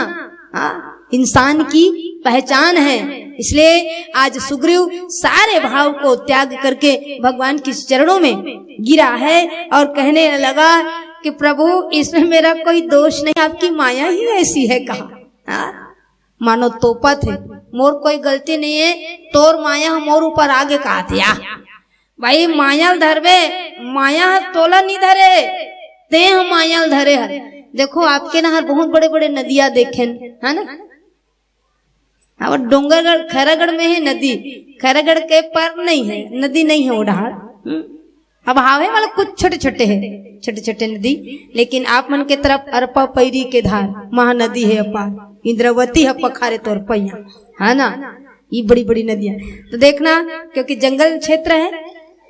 हाँ, इंसान की पहचान है। इसलिए आज सुग्रीव सारे भाव को त्याग करके भगवान के चरणों में गिरा है और कहने लगा कि प्रभु इसमें मेरा कोई दोष नहीं, आपकी माया ही ऐसी है। कहा मानो तोपा थे, मोर कोई गलती नहीं है, तोर माया मोर ऊपर आगे कहा थिया भाई माया धरवे, माया तोला नहीं धरे ते हम माया धरे हर। देखो आपके ना हर बहुत बड़े बड़े नदियां देखे है ना। और डोंगरगढ़ खैरागढ़ में है नदी, खैरागढ़ के पार नहीं है नदी, नहीं है वो ढाल। अब हावे वाला कुछ छोटे छोटे है, छोटे छोटे नदी, लेकिन आप मन के तरफ अरपा पैरी के धार महानदी है अपार, इंद्रावती है पखारे तोर पैया है ना। ये बड़ी बड़ी नदियां तो देखना, क्योंकि जंगल क्षेत्र है,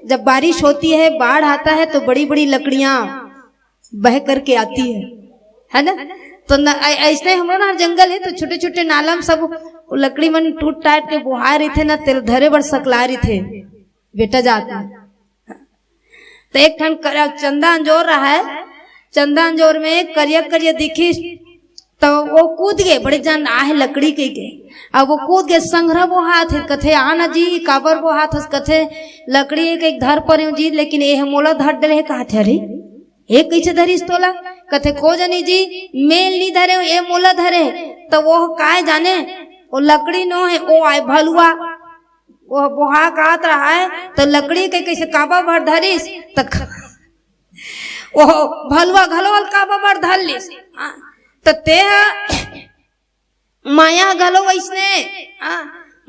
जब बारिश होती है बाढ़ आता है तो बड़ी बड़ी लकड़ियां बह करके आती है ना। तो ऐसे हम लोग ना जंगल है तो छोटे छोटे नाला में सब लकड़ी मन टूट टाट के बुहा रही थे ना, तेल धरे बड़ सकला रही थे बेटा जाता। तो एक ठन चंदा अंजोर रहा है, चंदा अंजोर में करिया करिया दिखी तो वो कूद गए, बड़े जान आहे लकड़ी के गए। अब वो कूद गए, संग्रह वो हाथ है कथे आना जी काबर वो हाथ कथे लकड़ी एक धर पर जी, लेकिन ये मोला धर डले कहा थे अरे एक कैसे धरी तोला, कथे को जनी जी मेल नहीं धरे ये मोला धरे। तो वो काय जाने वो लकड़ी नो है, वो आए भलुआ वो बोहा काट रहा है तो लकड़ी के कैसे काबा भर धरिस तक वो भलुआ घलोल काबा भर धर लिस। तो ते माया घलो वैसने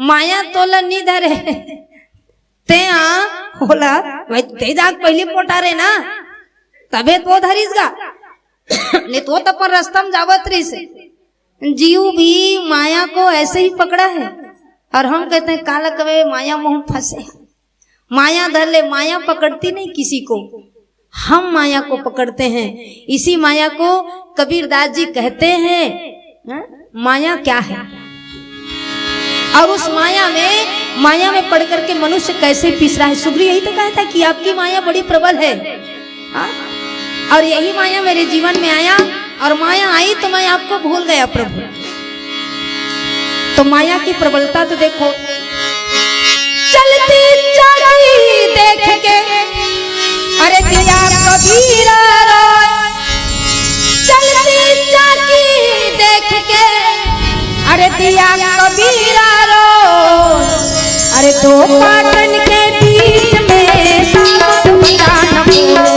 माया तोला नहीं धरे ते होला ते जाग पहले पोटारे ना तबे तो धरिस गा ने तो तपर रास्ता में जावत रही से। जीव भी माया को ऐसे ही पकड़ा है और हम कहते हैं काला कवे माया मोह फंसे, माया धर ले। माया पकड़ती नहीं किसी को, हम माया को पकड़ते हैं। इसी माया को कबीरदास जी कहते हैं माया क्या है, और उस माया में माया में पड़ करके मनुष्य कैसे पीस रहा है। सुग्रीव यही तो कहता है कि आपकी माया बड़ी प्रबल है, हाँ? और यही माया मेरे जीवन में आया और माया आई तो मैं आपको भूल गया प्रभु। तो माया की प्रबलता तो देखो, चलती चाकी देख के अरे दिया कबीरा रोए, चलती चाकी देख के अरे दिया कबीरा रोए, अरे दो पाटन के बीच में साथ बजाना बोले,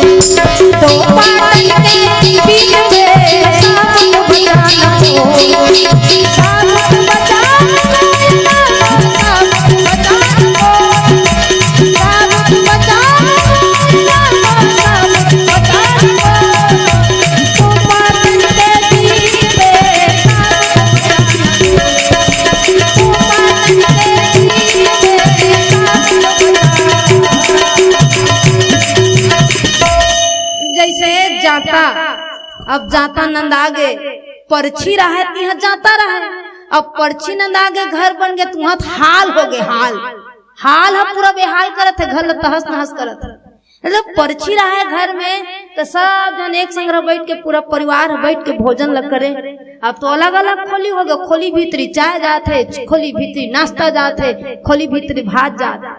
दो पाटन के बीच में साथ बजाना बोले, साथ जाता, अब जाता नंद आगे परछी रहा है यहाँ जाता रहा, अब परछी नंद आगे घर बन गए तुम हाल हो गए, हाल है पूरा बेहाल करत है, घर तहस नहस करत है। मतलब परछी रहा है घर में तो सब जन एक संग बैठ के पूरा परिवार बैठ के भोजन लग करे। अब तो अलग अलग खोली हो गए, खोली भीतरी चाय जाते, खोली भीतरी नाश्ता जाते, खोली भीतरी भात जाते,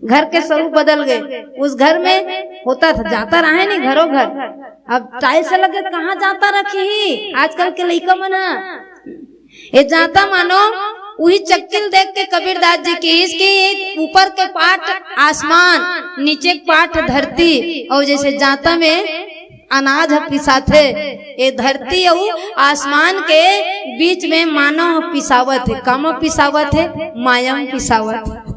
घर के स्वरूप बदल गए। उस घर में होता था जाता रहे नहीं घरों घर, अब टाइल से लगे कहाँ जाता रखी ही आजकल के लड़का मना ये जाता मानो वही चक्किल देख के कबीरदास जी की इसकी ऊपर के पाट आसमान नीचे के पाट धरती, और जैसे जाता में अनाज पिसाते ये धरती और आसमान के बीच में मानव पिसावत है, काम पिसावत है, माया पिसावत।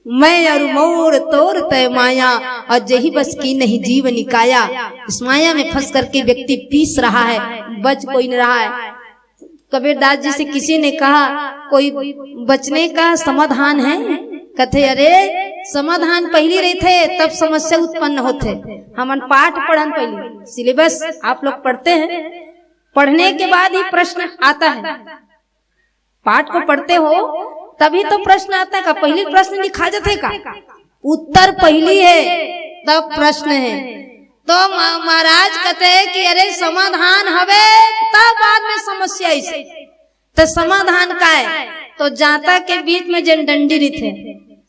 मैं और मोर तोर तय माया और जही बस की नहीं जीव निकाया। इस माया में फंस करके व्यक्ति पीस रहा है, बच कोई नहीं रहा है। कबीरदास जी से किसी ने कहा कोई बचने का समाधान है? कहते अरे समाधान पहले रहे थे तब समस्या उत्पन्न होते। हमन पाठ पढ़न पहले सिलेबस आप लोग पढ़ते हैं, पढ़ने के बाद ही प्रश्न आता है। पाठ को पढ़ते हो तभी तो प्रश्न आता है का, पहले प्रश्न लिखा जाते का, उत्तर पहली है तब प्रश्न है। तो महाराज कहते हैं कि अरे समाधान हवे तब बाद में समस्या इसे, तो समाधान का है तो जाता के बीच में जन डंडी रहते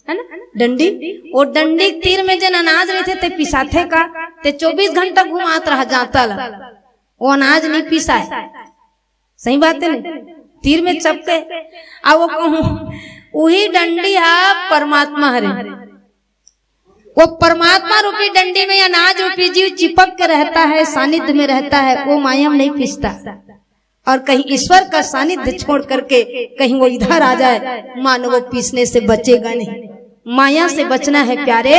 है ना, डंडी, वो डंडी तीर में जन अनाज रहते थे पिसाथे का, ते 24 घंटा घुमात रहा जाता ला, वो अनाज नहीं पिसा है। सही बात है ना, तीर में चपके अब वो कहूं वही डंडी है परमात्मा हरे, वो परमात्मा रूपी डंडी में अनाज रूपी जीव चिपक के रहता है, सानिध्य में रहता है, वो माया में नहीं पिसता। और कहीं ईश्वर का सानिध्य छोड़ करके कहीं वो इधर आ जाए मानो वो पीसने से बचेगा नहीं। माया से बचना है प्यारे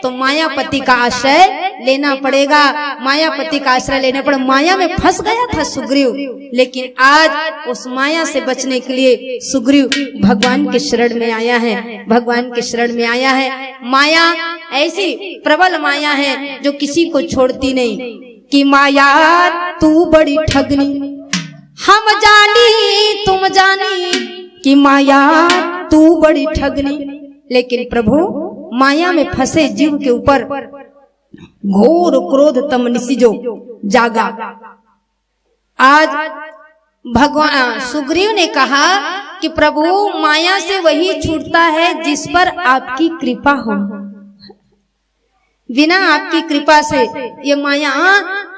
तो मायापति का आश्रय लेना पड़ेगा, मायापति का आश्रय लेना पड़ेगा। माया में फंस गया था सुग्रीव, लेकिन आज उस माया से बचने के लिए सुग्रीव भगवान के शरण में आया है, भगवान के शरण में आया है। माया ऐसी प्रबल माया है जो किसी को छोड़ती नहीं कि माया तू बड़ी ठगनी, हम जानी तुम जानी कि माया तू बड़ी ठगनी। लेकिन प्रभु माया में फंसे जीव के ऊपर घोर क्रोध तमनिसी जो जागा। आज भगवान सुग्रीव ने कहा कि प्रभु माया से वही छूटता है जिस पर आपकी कृपा हो, बिना आपकी कृपा से ये माया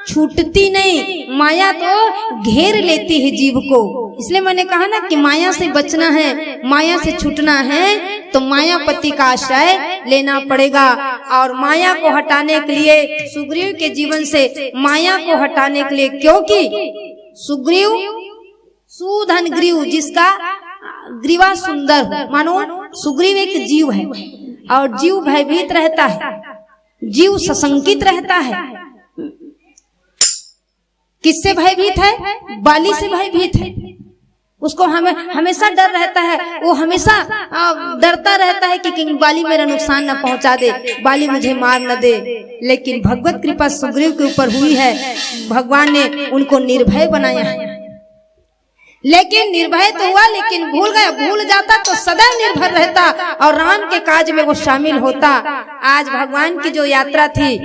छूटती नहीं, माया तो घेर लेती है जीव को। इसलिए मैंने कहा ना कि माया से बचना है, माया से छूटना है तो मायापति का आश्रय लेना पड़ेगा। और माया को हटाने के लिए सुग्रीव के जीवन से माया को हटाने के लिए, क्योंकि सुग्रीव सुधन ग्रीव जिसका ग्रीवा सुंदर हो, मानो सुग्रीव एक जीव है और जीव भयभीत रहता है, जीव सशंकित रहता है। किससे भयभीत है? बाली से भयभीत है। उसको हमेशा डर रहता है, वो हमेशा डरता रहता है कि बाली मेरा नुकसान न पहुंचा दे, बाली मुझे मार न दे। लेकिन भगवत कृपा सुग्रीव के ऊपर हुई है, भगवान ने उनको निर्भय बनाया है। लेकिन निर्भय तो हुआ, लेकिन भूल गया। भूल जाता तो सदैव निर्भर रहता और राम के काज में वो शामिल होता। आज भगवान की जो यात्रा थी,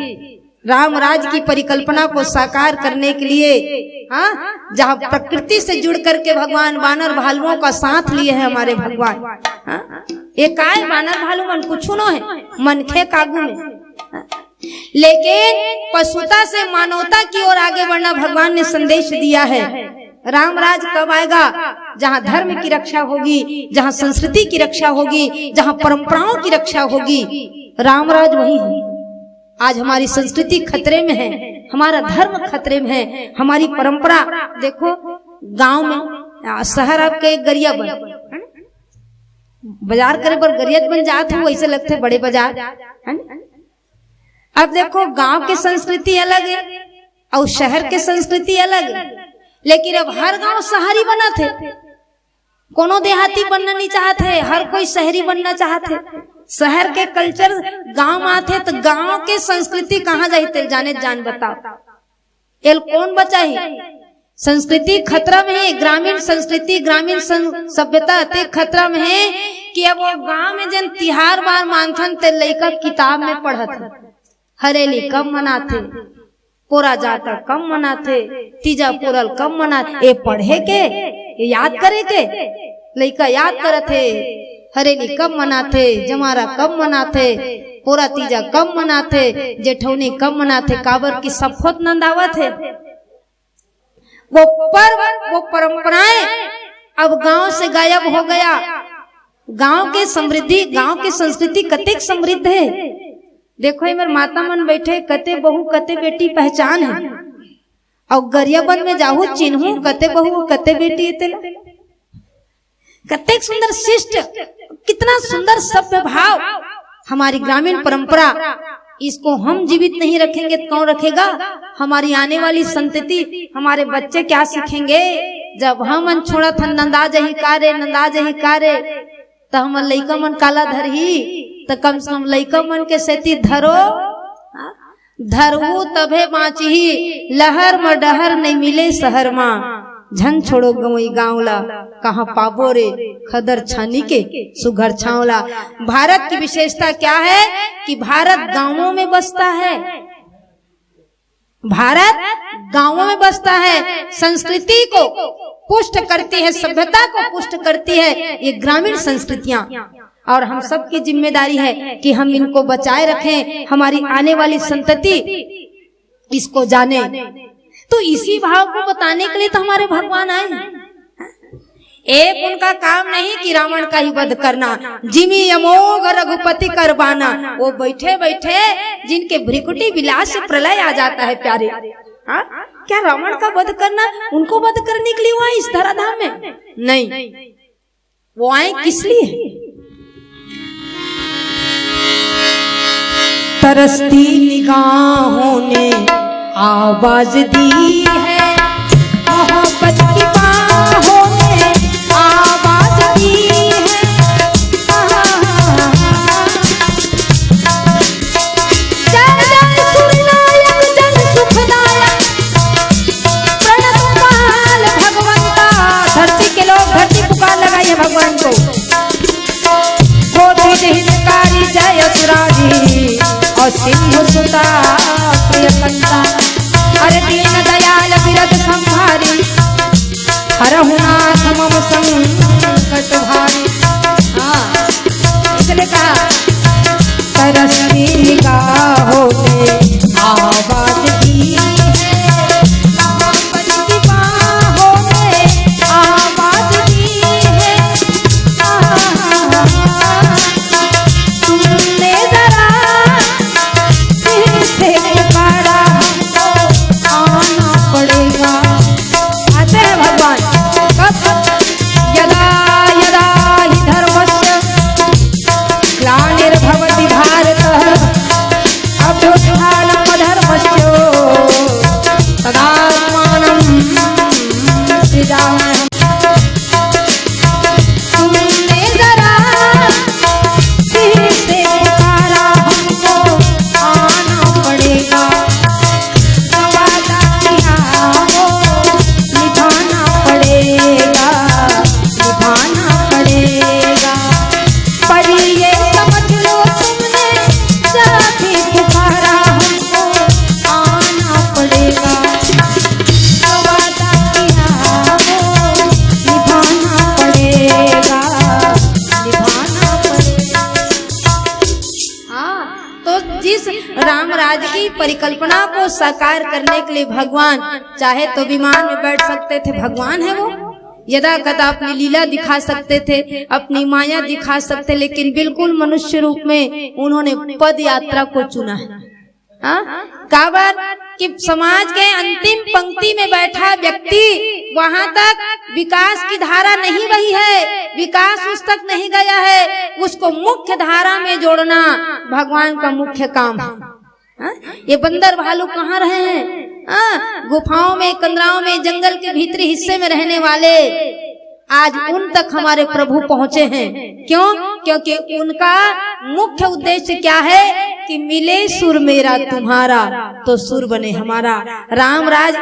राम राज की परिकल्पना को साकार करने के लिए, हाँ, जहाँ प्रकृति से जुड़ करके भगवान वानर भालुओं का साथ लिए हैं हमारे भगवान। हाँ? ये काय वानर भालू मन कुछ न है, मनखे काबू में। हाँ? लेकिन पशुता से मानवता की ओर आगे बढ़ना भगवान ने संदेश दिया है। रामराज कब आएगा? जहाँ धर्म की रक्षा होगी, जहाँ संस्कृति की रक्षा होगी, जहाँ परंपराओं की रक्षा होगी, रामराज वही है। आज हमारी संस्कृति खतरे में है, हमारा धर्म खतरे में है, हमारी परंपरा। देखो गांव में, शहर आपके गरिया बन, बाजार करे पर गरियत बन जाते हो, वैसे लगते बड़े बाजार। अब देखो गांव की संस्कृति अलग है और शहर की संस्कृति अलग है, लेकिन अब हर गांव शहरी बना थे, कोनो देहाती बनना नहीं चाहते, हर कोई शहरी बनना चाहते। शहर के कल्चर गांव आते तो गांव के संस्कृति कहाँ जाते जाने जान बताओ, एल कौन बचाई? संस्कृति खतरा में है, ग्रामीण संस्कृति ग्रामीण सभ्यता अति खतरा में है कि अब वो गांव में जन तिहार बार मानथन ते लइका किताब में पढ़त, हरेली कम मनाते, पोरा जाता कम मनाते, तीजा पोरल कम मनाते। ये पढ़े के, ये याद करे के, लइका याद करते, हरेली कम मनाते, जमारा कम मनाते, पोरा तीजा कम मनाते, जेठौनी कम मनाते, काबर की सफोत नंदावत है। वो पर्व, वो परंपराएं अब गांव से गायब हो गया। गांव के समृद्धि, गांव की संस्कृति कतेक समृद्ध है। देखो ये मेरे माता मन बैठे, कते बहू कते बेटी पहचान है, और गरियाबन में जाहू चिन्हू कते बहू कते बेटी, कतेक सुंदर शिष्ट, कितना सुंदर सभ्य भाव। हमारी ग्रामीण परंपरा, इसको हम जीवित नहीं रखेंगे तो कौन रखेगा? हमारी आने वाली संतति, हमारे बच्चे क्या सीखेंगे? जब हम छोड़ा था नंदा जही कारे, नंदा जही कारे, तो हम लइका मन काला धरही, तो कम से कम लइका मन के सेती धरो, धरऊ तभे बाँचही, लहर में डहर नहीं मिले शहर में, झन छोड़ो गवई गाँवला, कहाँ पाबो रे खदर छानी के सुघर छावला। भारत की विशेषता क्या है कि भारत गांवों में बसता है, भारत गांवों में बसता है, संस्कृति को पुष्ट करती है, सभ्यता को पुष्ट करती है ये ग्रामीण संस्कृतियां। और हम सबकी जिम्मेदारी है कि हम इनको बचाए रखें, हमारी आने वाली संतति इसको जाने। तो इसी भाव को बताने के लिए तो हमारे भगवान आए हैं। एक उनका काम नहीं कि रावण का ही वध करना, जिमी अमोघ रघुपति करवाना, वो बैठे बैठे जिनके भ्रिकुटी विलास से प्रलय आ जाता है प्यारे। हाँ, क्या रावण का वध करना, उनको वध करने के लिए वो आए इस धराधाम में? नहीं, वो आए किस लिए? तरसती निगाहों ने आवाज दी है, मोहब्बत की बाहों ने आवाज दी है। जय जय सुरनायक जन सुखदायक, प्रणतपाल भगवंता। धरती के लोग धरती पुकार लगाइए भगवान को। हितकारी जय सुराजी और सिंधु सुता प्रियकंता। अरे दीन दयाल बिरद संहारी, हरहु नाथ मम संकट भारी। हाँ, इसलिए कहा तरसती निगाहों में आवाज दी है, मोहब्बत की बाहों में आवाज दी है। तुमने जरा से पुकारा तो आना पड़ेगा। आते हैं भगवान कब? यदा यदा हि धर्मस्य ग्लानिर्भवति भारतः अभ्युत्थानम् जिस राम राज की परिकल्पना को साकार करने के लिए भगवान चाहे तो विमान में बैठ सकते थे, भगवान है वो, यदा कदा अपनी लीला दिखा सकते थे, अपनी माया दिखा सकते, लेकिन बिल्कुल मनुष्य रूप में उन्होंने पद यात्रा को चुना है। काबर कि समाज के अंतिम पंक्ति में बैठा व्यक्ति वहां तक विकास की धारा नहीं बही है, विकास उस तक नहीं गया है, उसको मुख्य धारा में जोड़ना भगवान का मुख्य काम है। ये बंदर भालू कहाँ रहे हैं? गुफाओं में, कंदराओं में, जंगल के भीतरी हिस्से में रहने वाले आज उन तक हमारे प्रभु पहुँचे हैं। क्यों? क्योंकि उनका मुख्य उद्देश्य क्या है कि मिले सुर मेरा तुम्हारा तो सुर बने हमारा। राम राज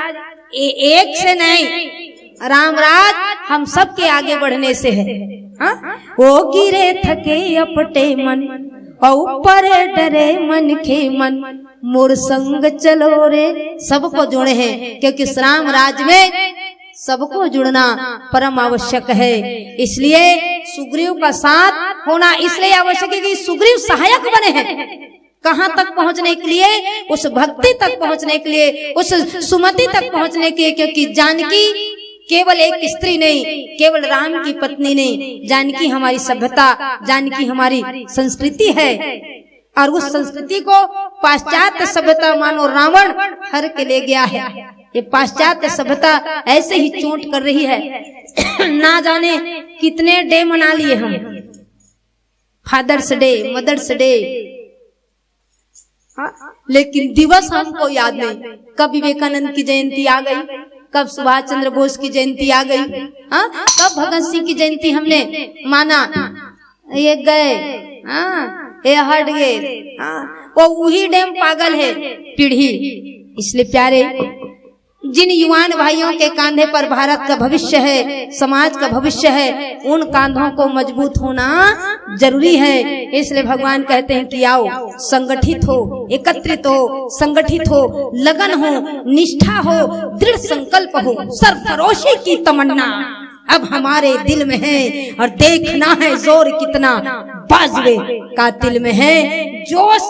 एक से नहीं, राम राज हम सब के आगे बढ़ने से है। ओ गिरे थके अपटे मन और ऊपर डरे मन के मन, मोर संग चलो रे। सबको जोड़े हैं, क्योंकि राम राज में सबको जुड़ना परम आवश्यक है। इसलिए सुग्रीव का साथ होना इसलिए आवश्यक है कि सुग्रीव सहायक बने हैं कहाँ तक पहुँचने के लिए, उस भक्ति तक पहुँचने के लिए, उस सुमति तक पहुँचने के लिए। क्योंकि जानकी केवल एक स्त्री नहीं, केवल राम की पत्नी नहीं, जानकी हमारी सभ्यता, जानकी हमारी संस्कृति है। और उस संस्कृति को पाश्चात्य सभ्यता मानो रावण हर के ले गया है। ये पाश्चात्य सभ्यता ऐसे ही चोट कर रही है। ना जाने कितने डे मना लिए हम, फादर्स डे, मदर्स डे, लेकिन दिवस हमको याद नहीं। कब विवेकानंद की जयंती आ गई, कब सुभाष चंद्र बोस की जयंती आ गई, कब भगत सिंह की जयंती हमने माना। ये गए, ये हट गए, वो वही डैम पागल है पीढ़ी। इसलिए प्यारे, जिन युवान भाइयों के कांधे पर भारत का भविष्य है, समाज का भविष्य है, उन कांधों को मजबूत होना जरूरी है। इसलिए भगवान कहते हैं कि आओ, संगठित हो, एकत्रित हो, संगठित हो, लगन हो, निष्ठा हो, दृढ़ संकल्प हो, सरफरोशी की तमन्ना अब हमारे दिल में है। और देखना है जोर कितना बाजवे का दिल में है। जोश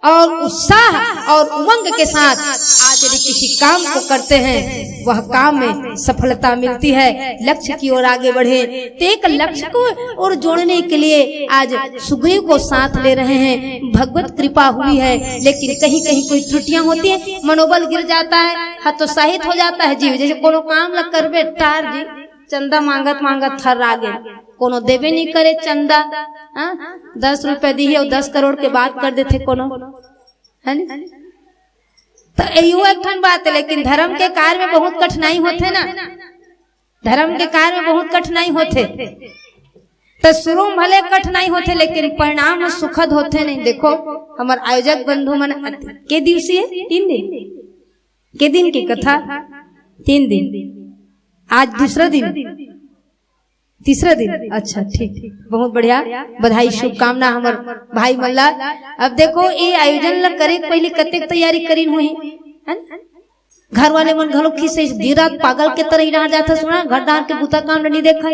और उत्साह और उमंग के साथ आज यदि किसी काम को करते हैं, वह काम में सफलता मिलती है। लक्ष्य की ओर आगे बढ़े, तो एक लक्ष्य को और जोड़ने के लिए आज सुग्रीव को साथ ले रहे हैं। भगवत कृपा हुई है, लेकिन कहीं कहीं कोई त्रुटियां होती है, मनोबल गिर जाता है, हतोत्साहित हो जाता है जीव। जैसे कोनो काम लग करबे टार जी, चंदा मांगत मांगत थर आगे, कोनो देवे नहीं करे चंदा, 10 रुपए दी और 10 करोड़ के बात कर देते कोनो, है नी? तो यू एक ठन बात है। लेकिन धर्म के कार्य में बहुत कठिनाई होते ना, धर्म के कार्य में बहुत कठिनाई होते। तो शुरू में भले कठिनाई होते, लेकिन परिणाम सुखद होते नहीं। देखो हमारे आयोजक बंधु मन के दिवसीय 3 दिन के दिन की कथा, 3 दिन, आज दूसरा दिन, तीसरा दिन। अच्छा ठीक, बहुत बढ़िया, बधाई, शुभकामना हमार भाई मल्ला। अब देखो ये आयोजन ला करे पहले कतेक तैयारी करी हुई, घर वाले मन घलो खिसे दिन रात पागल के तरह ही रह जाते। सुना घर डाल के बुता काम नहीं देखा,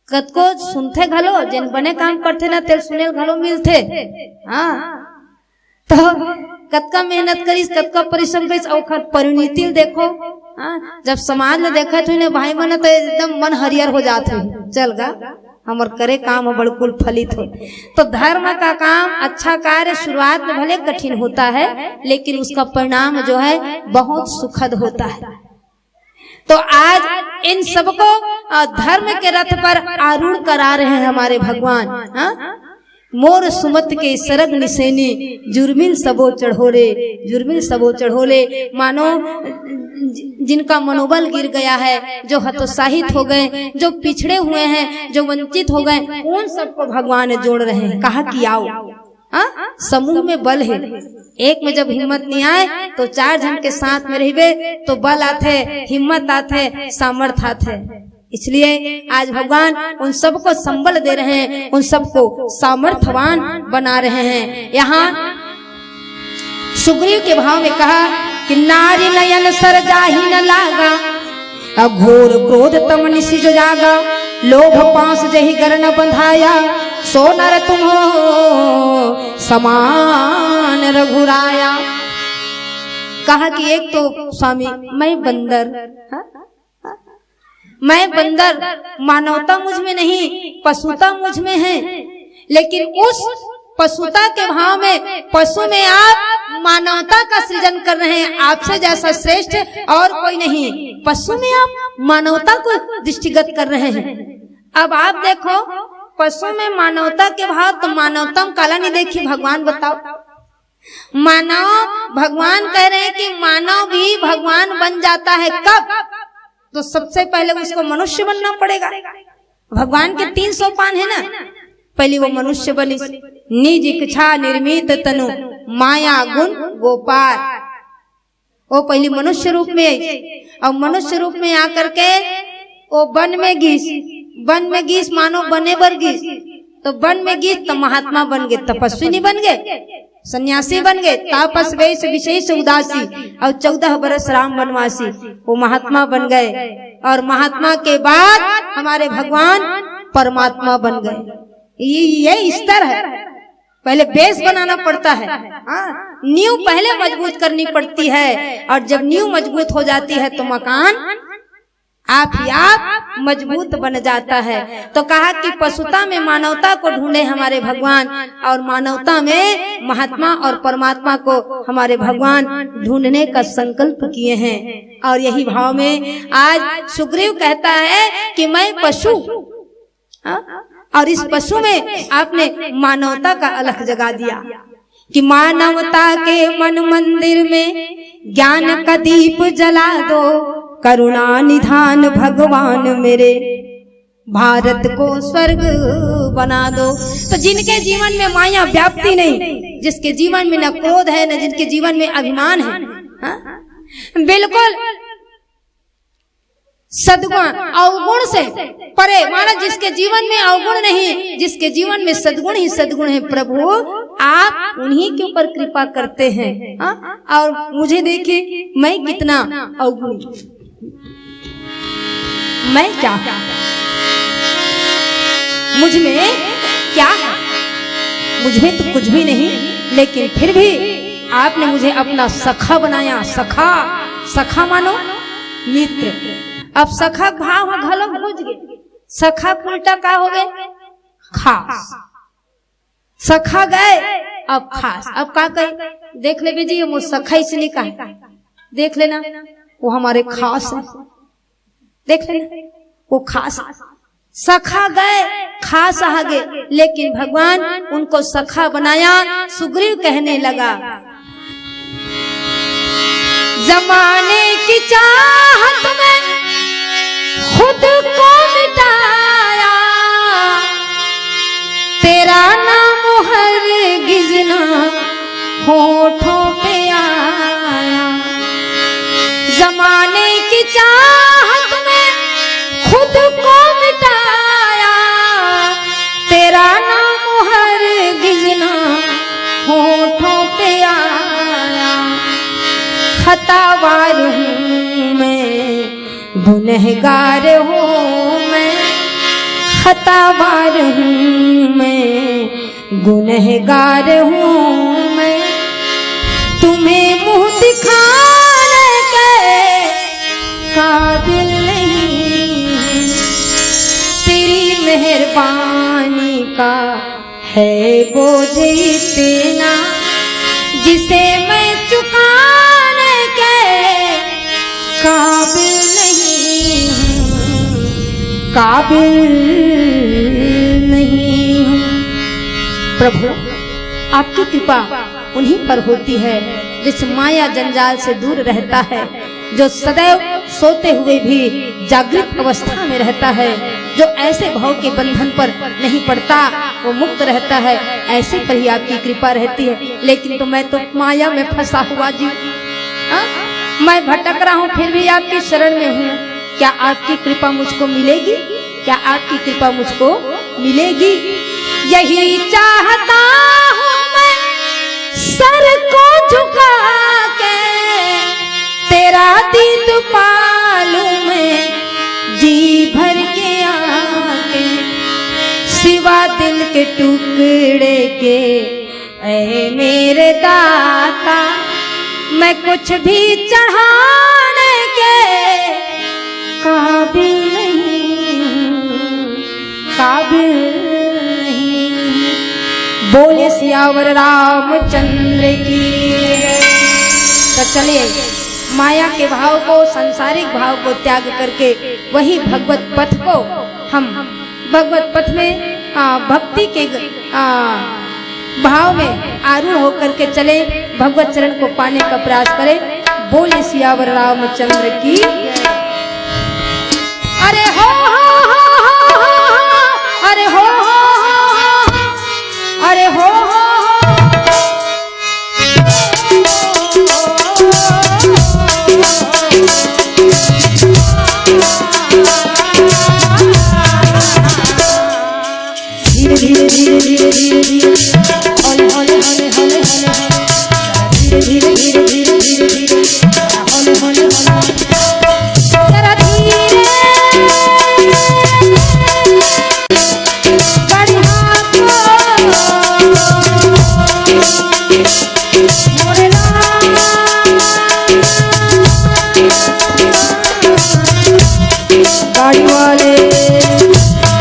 कतको सुनते घलो, जिन बने काम करते ना तेल सुने घलो मिलते। तो कतका मेहनत करीस, कतका परिश्रम करीस, और परिणति देखो। जब समाज में देखा तो भाई मन तो एकदम मन हरियर हो जाते, चल गा हमर करे काम बड़कुल फलित हो। तो धर्म का काम, अच्छा कार्य शुरुआत में भले कठिन होता है, लेकिन उसका परिणाम जो है बहुत सुखद होता है। तो आज इन सबको धर्म के रथ पर आरूढ़ करा रहे हैं हमारे भगवान। मोर सुमत के सरग निसेनी, जुर्मिन सबो चढ़ोले, जुर्मिन सबो चढ़ोले। मानो जिनका मनोबल गिर गया है, जो हतोत्साहित हो गए, जो पिछड़े हुए हैं, जो वंचित हो गए, उन सबको भगवान जोड़ रहे हैं। कहा कि आओ, समूह में बल है। एक में जब हिम्मत नहीं आए तो 4 जन के साथ में रहिबे तो बल आते, हिम्मत आते, सामर्थ्य आते। इसलिए आज भगवान उन सबको संबल दे रहे हैं, उन सबको सामर्थ्यवान बना रहे हैं। यहाँ सुग्रीव के भाव में कहा कि नारी नयन सर जाहि न लागा, अघोर क्रोध तम निशि जो जागा, लोभ पास जहि गर न बंधाया, सो नर तुम हो समान रघुराया। कहा कि एक तो स्वामी मैं बंदर, मैं बंदर, मानवता मुझ में नहीं पशुता मुझ में है, लेकिन उस पशुता के भाव में पशु में आप मानवता का सृजन कर रहे हैं। आपसे जैसा श्रेष्ठ और कोई नहीं, पशु में आप मानवता को दृष्टिगत कर रहे हैं। अब आप देखो पशु में मानवता के भाव, तो मानवता में काला नहीं देखी भगवान बताओ। मानव, भगवान कह रहे हैं कि मानव भी भगवान बन जाता है कब? तो सबसे पहले उसको मनुष्य बनना पड़ेगा। भगवान के 3 सोपान है ना, पहली वो मनुष्य बनी, निज इच्छा निर्मित तनु माया गुण गोपाल, वो पहली मनुष्य रूप में आई। और मनुष्य रूप में आकर के वो वन में गीस मानो बने बर गीस, तो वन में गीस तो महात्मा बन गए, तपस्विनी बन गए, सन्यासी बन गए, तापस वेश विशेष उदासी, और 14 बरस राम वनवासी, वो महात्मा बन गए। और महात्मा के बाद हमारे भगवान परमात्मा बन गए। ये स्तर है, पहले बेस बनाना पड़ता है, नींव पहले मजबूत करनी पड़ती है, और जब नींव मजबूत हो जाती है तो मकान आप ही आप मजबूत बन जाता है। तो कहा कि पशुता में मानवता को ढूंढे हमारे भगवान, और मानवता में महात्मा और परमात्मा को हमारे भगवान ढूंढने का संकल्प किए हैं। और यही भाव में आज सुग्रीव कहता है कि मैं पशु, और इस पशु में आपने मानवता का अलख जगा दिया कि मानवता के मन मंदिर में ज्ञान का दीप जला दो, करुणा निधान भगवान मेरे, भारत को स्वर्ग बना दो। तो जिनके जीवन में माया व्याप्ति नहीं, जिसके जीवन में न क्रोध है न जिनके जीवन में अभिमान है, बिल्कुल सद्गुण अवगुण से परे, माना जिसके जीवन में अवगुण नहीं, जिसके जीवन में सद्गुण ही सद्गुण है, प्रभु आप उन्हीं के ऊपर कृपा करते हैं। और मुझे देखिए मैं कितना अवगुण, मैं क्या, मुझ में क्या है, मुझ में तो कुछ भी नहीं, लेकिन फिर भी आपने मुझे अपना सखा बनाया। सखा मानो मित्र। अब सखा भाव घलो बुझ गए, सखा उल्टा का हो गए खास। सखा गए अब खास, अब का कहे, देख ले बेजी वो सखा इसलिए का है, देख लेना वो हमारे खास है, देख लेना वो खास। सखा गए खास आ गए, लेकिन भगवान उनको सखा बनाया। सुग्रीव कहने लगा जमाने की चाहत में खुद को मिटाया, तेरा नाम हरगिज़ ना होठों पे आया। जमाने की चाहत में खुद को मिटाया, तेरा नाम हरगिज़ ना होठों पे आया। खतावार हूँ मैं, गुनहगार हूँ मैं, खतावार हूँ मैं, गुनहगार हूँ मैं। तुम्हें मुँह दिखाने के काबिल नहीं, तेरी मेहरबानी का है बोझ इतना, जिसे मैं चुकाने के काबिल नहीं, काबिल नहीं हूँ। प्रभु आपकी कृपा उन्हीं पर होती है जिस माया जंजाल से दूर रहता है, जो सदैव सोते हुए भी जागृत अवस्था में रहता है, जो ऐसे भाव के बंधन पर नहीं पड़ता, वो मुक्त रहता है। ऐसे पर ही आपकी कृपा रहती है। लेकिन तो मैं तो माया में फंसा हुआ जी, मैं भटक रहा हूँ, फिर भी आपकी शरण में हूँ। क्या आपकी कृपा मुझको मिलेगी? क्या आपकी कृपा मुझको मिलेगी? यही चाहता हूँ मैं सर को झुका के, तेरा दीद पालूं मैं जी भर के आके, सिवा दिल के टुकड़े के ऐ मेरे दाता माता मैं कुछ भी चढ़ाने के काबिल नहीं। बोले सियावर रामचंद्र की। तो चलिए माया के भाव को, सांसारिक भाव को त्याग करके वही भगवत पथ को हम भगवत पथ में भक्ति के भाव में आरूढ़ होकर के चले, भगवत चरण को पाने का प्रयास करें। बोले सियावर रामचंद्र की। अरे हो अरे हो अरे हो धीरे धीरे धीरे धीरे धीरे धीरे होले होले होले होले होले धीरे धीरे धीरे धीरे धीरे होले होले होले जरा धीरे गाड़ी हाथ मोरे गाड़ी वाले गाड़ी वाले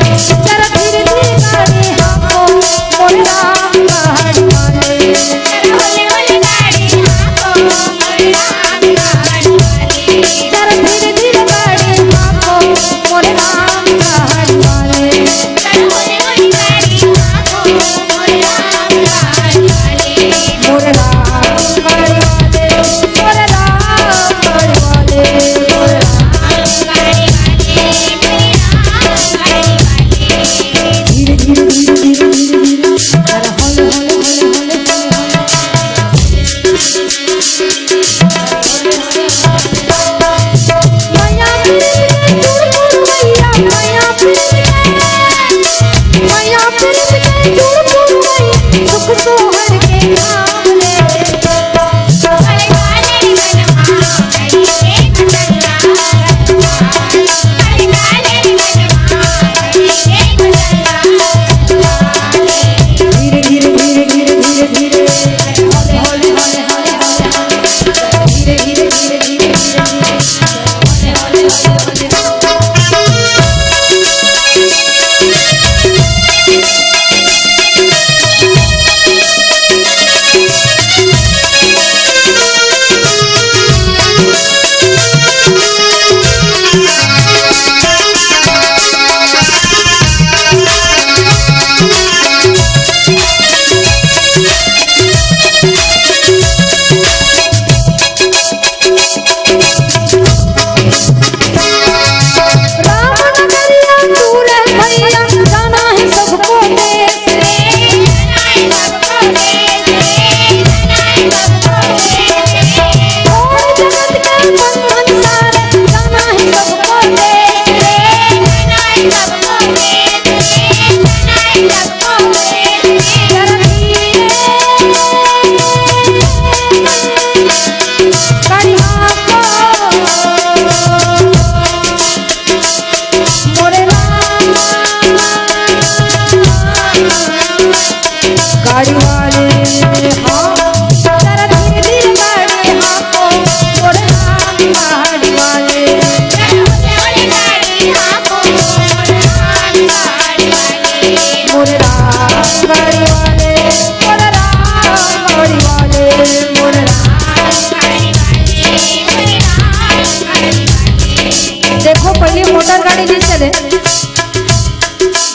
देखो पहले मोटर गाड़ी नहीं चले,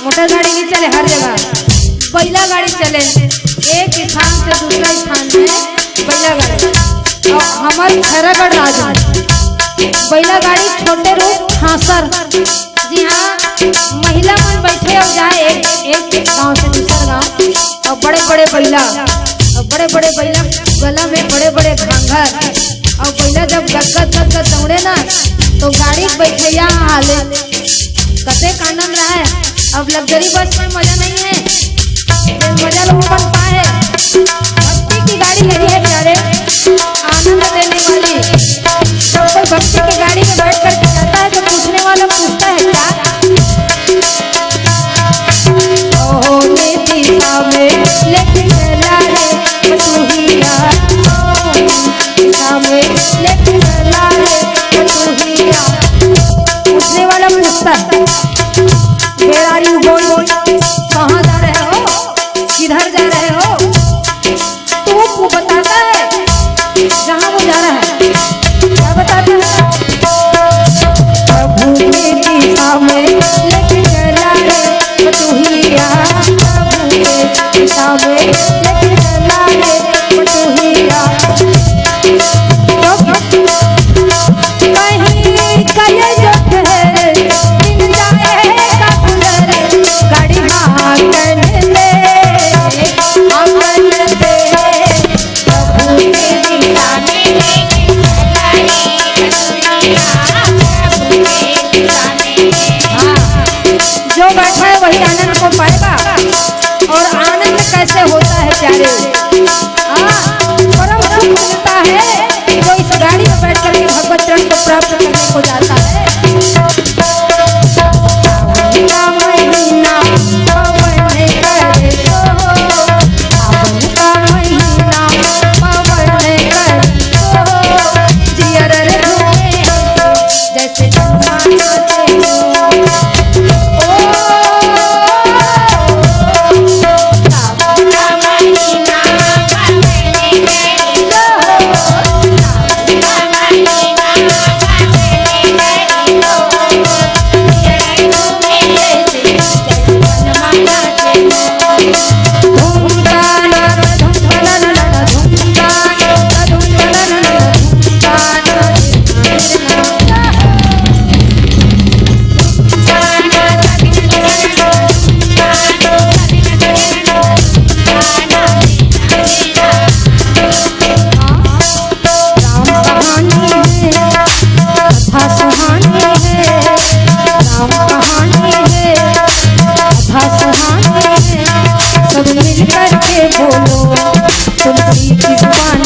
मोटर गाड़ी नहीं चले हर जगह, बैला गाड़ी चले। एक स्थान से दूसरा स्थान में बैला गाड़ी। और हमारे खैरागढ़ राज में बैला गाड़ी छोटे रूप खासर, जी हाँ, महिला मन बैठे और जाए एक गांव से दूसरा गांव। और बड़े बड़े बैला गला में बड़े बड़े घाघर, और बैला जब गदगद दौड़े ना तो गाड़ी बैठे यहाँ हाले कते का आनंद रहा है। अब लग्जरी बस में मजा नहीं है, मजा लोग बन पाए। भक्ति की गाड़ी लेनी है प्यारे, आनंद देने वाली। जब कोई भक्ति की गाड़ी में बैठ कर जाता है तो पूछने वाला पूछता है क्या, ओहो दिशा में लेके चला रे मसूहिया। तुलसी की जुबान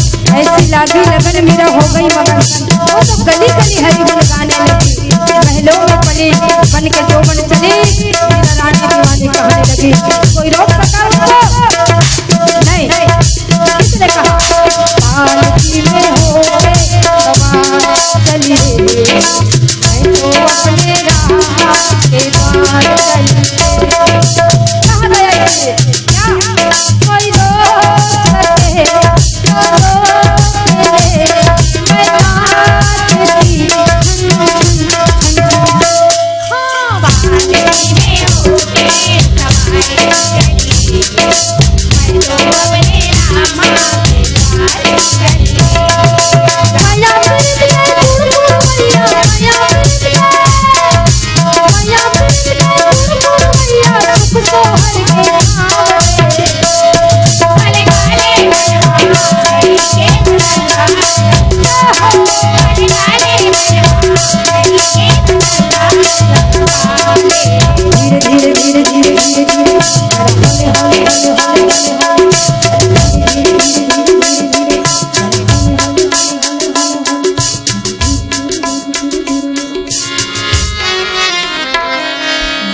लगन मेरा हो गई मगन वो तो गली गली हरी गुन गाने लगी महलों में पली बन के जो बन चली मेरा रानी दीवानी कहने लगी कोई रोक सका उसको नहीं किसने कहा पालकी में हो गए सवार चली मैं तो अपने राह के पार चली कहाँ गया ये क्या कोई रोक सके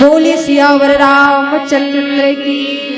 बोली सियावर रामचंद्र की।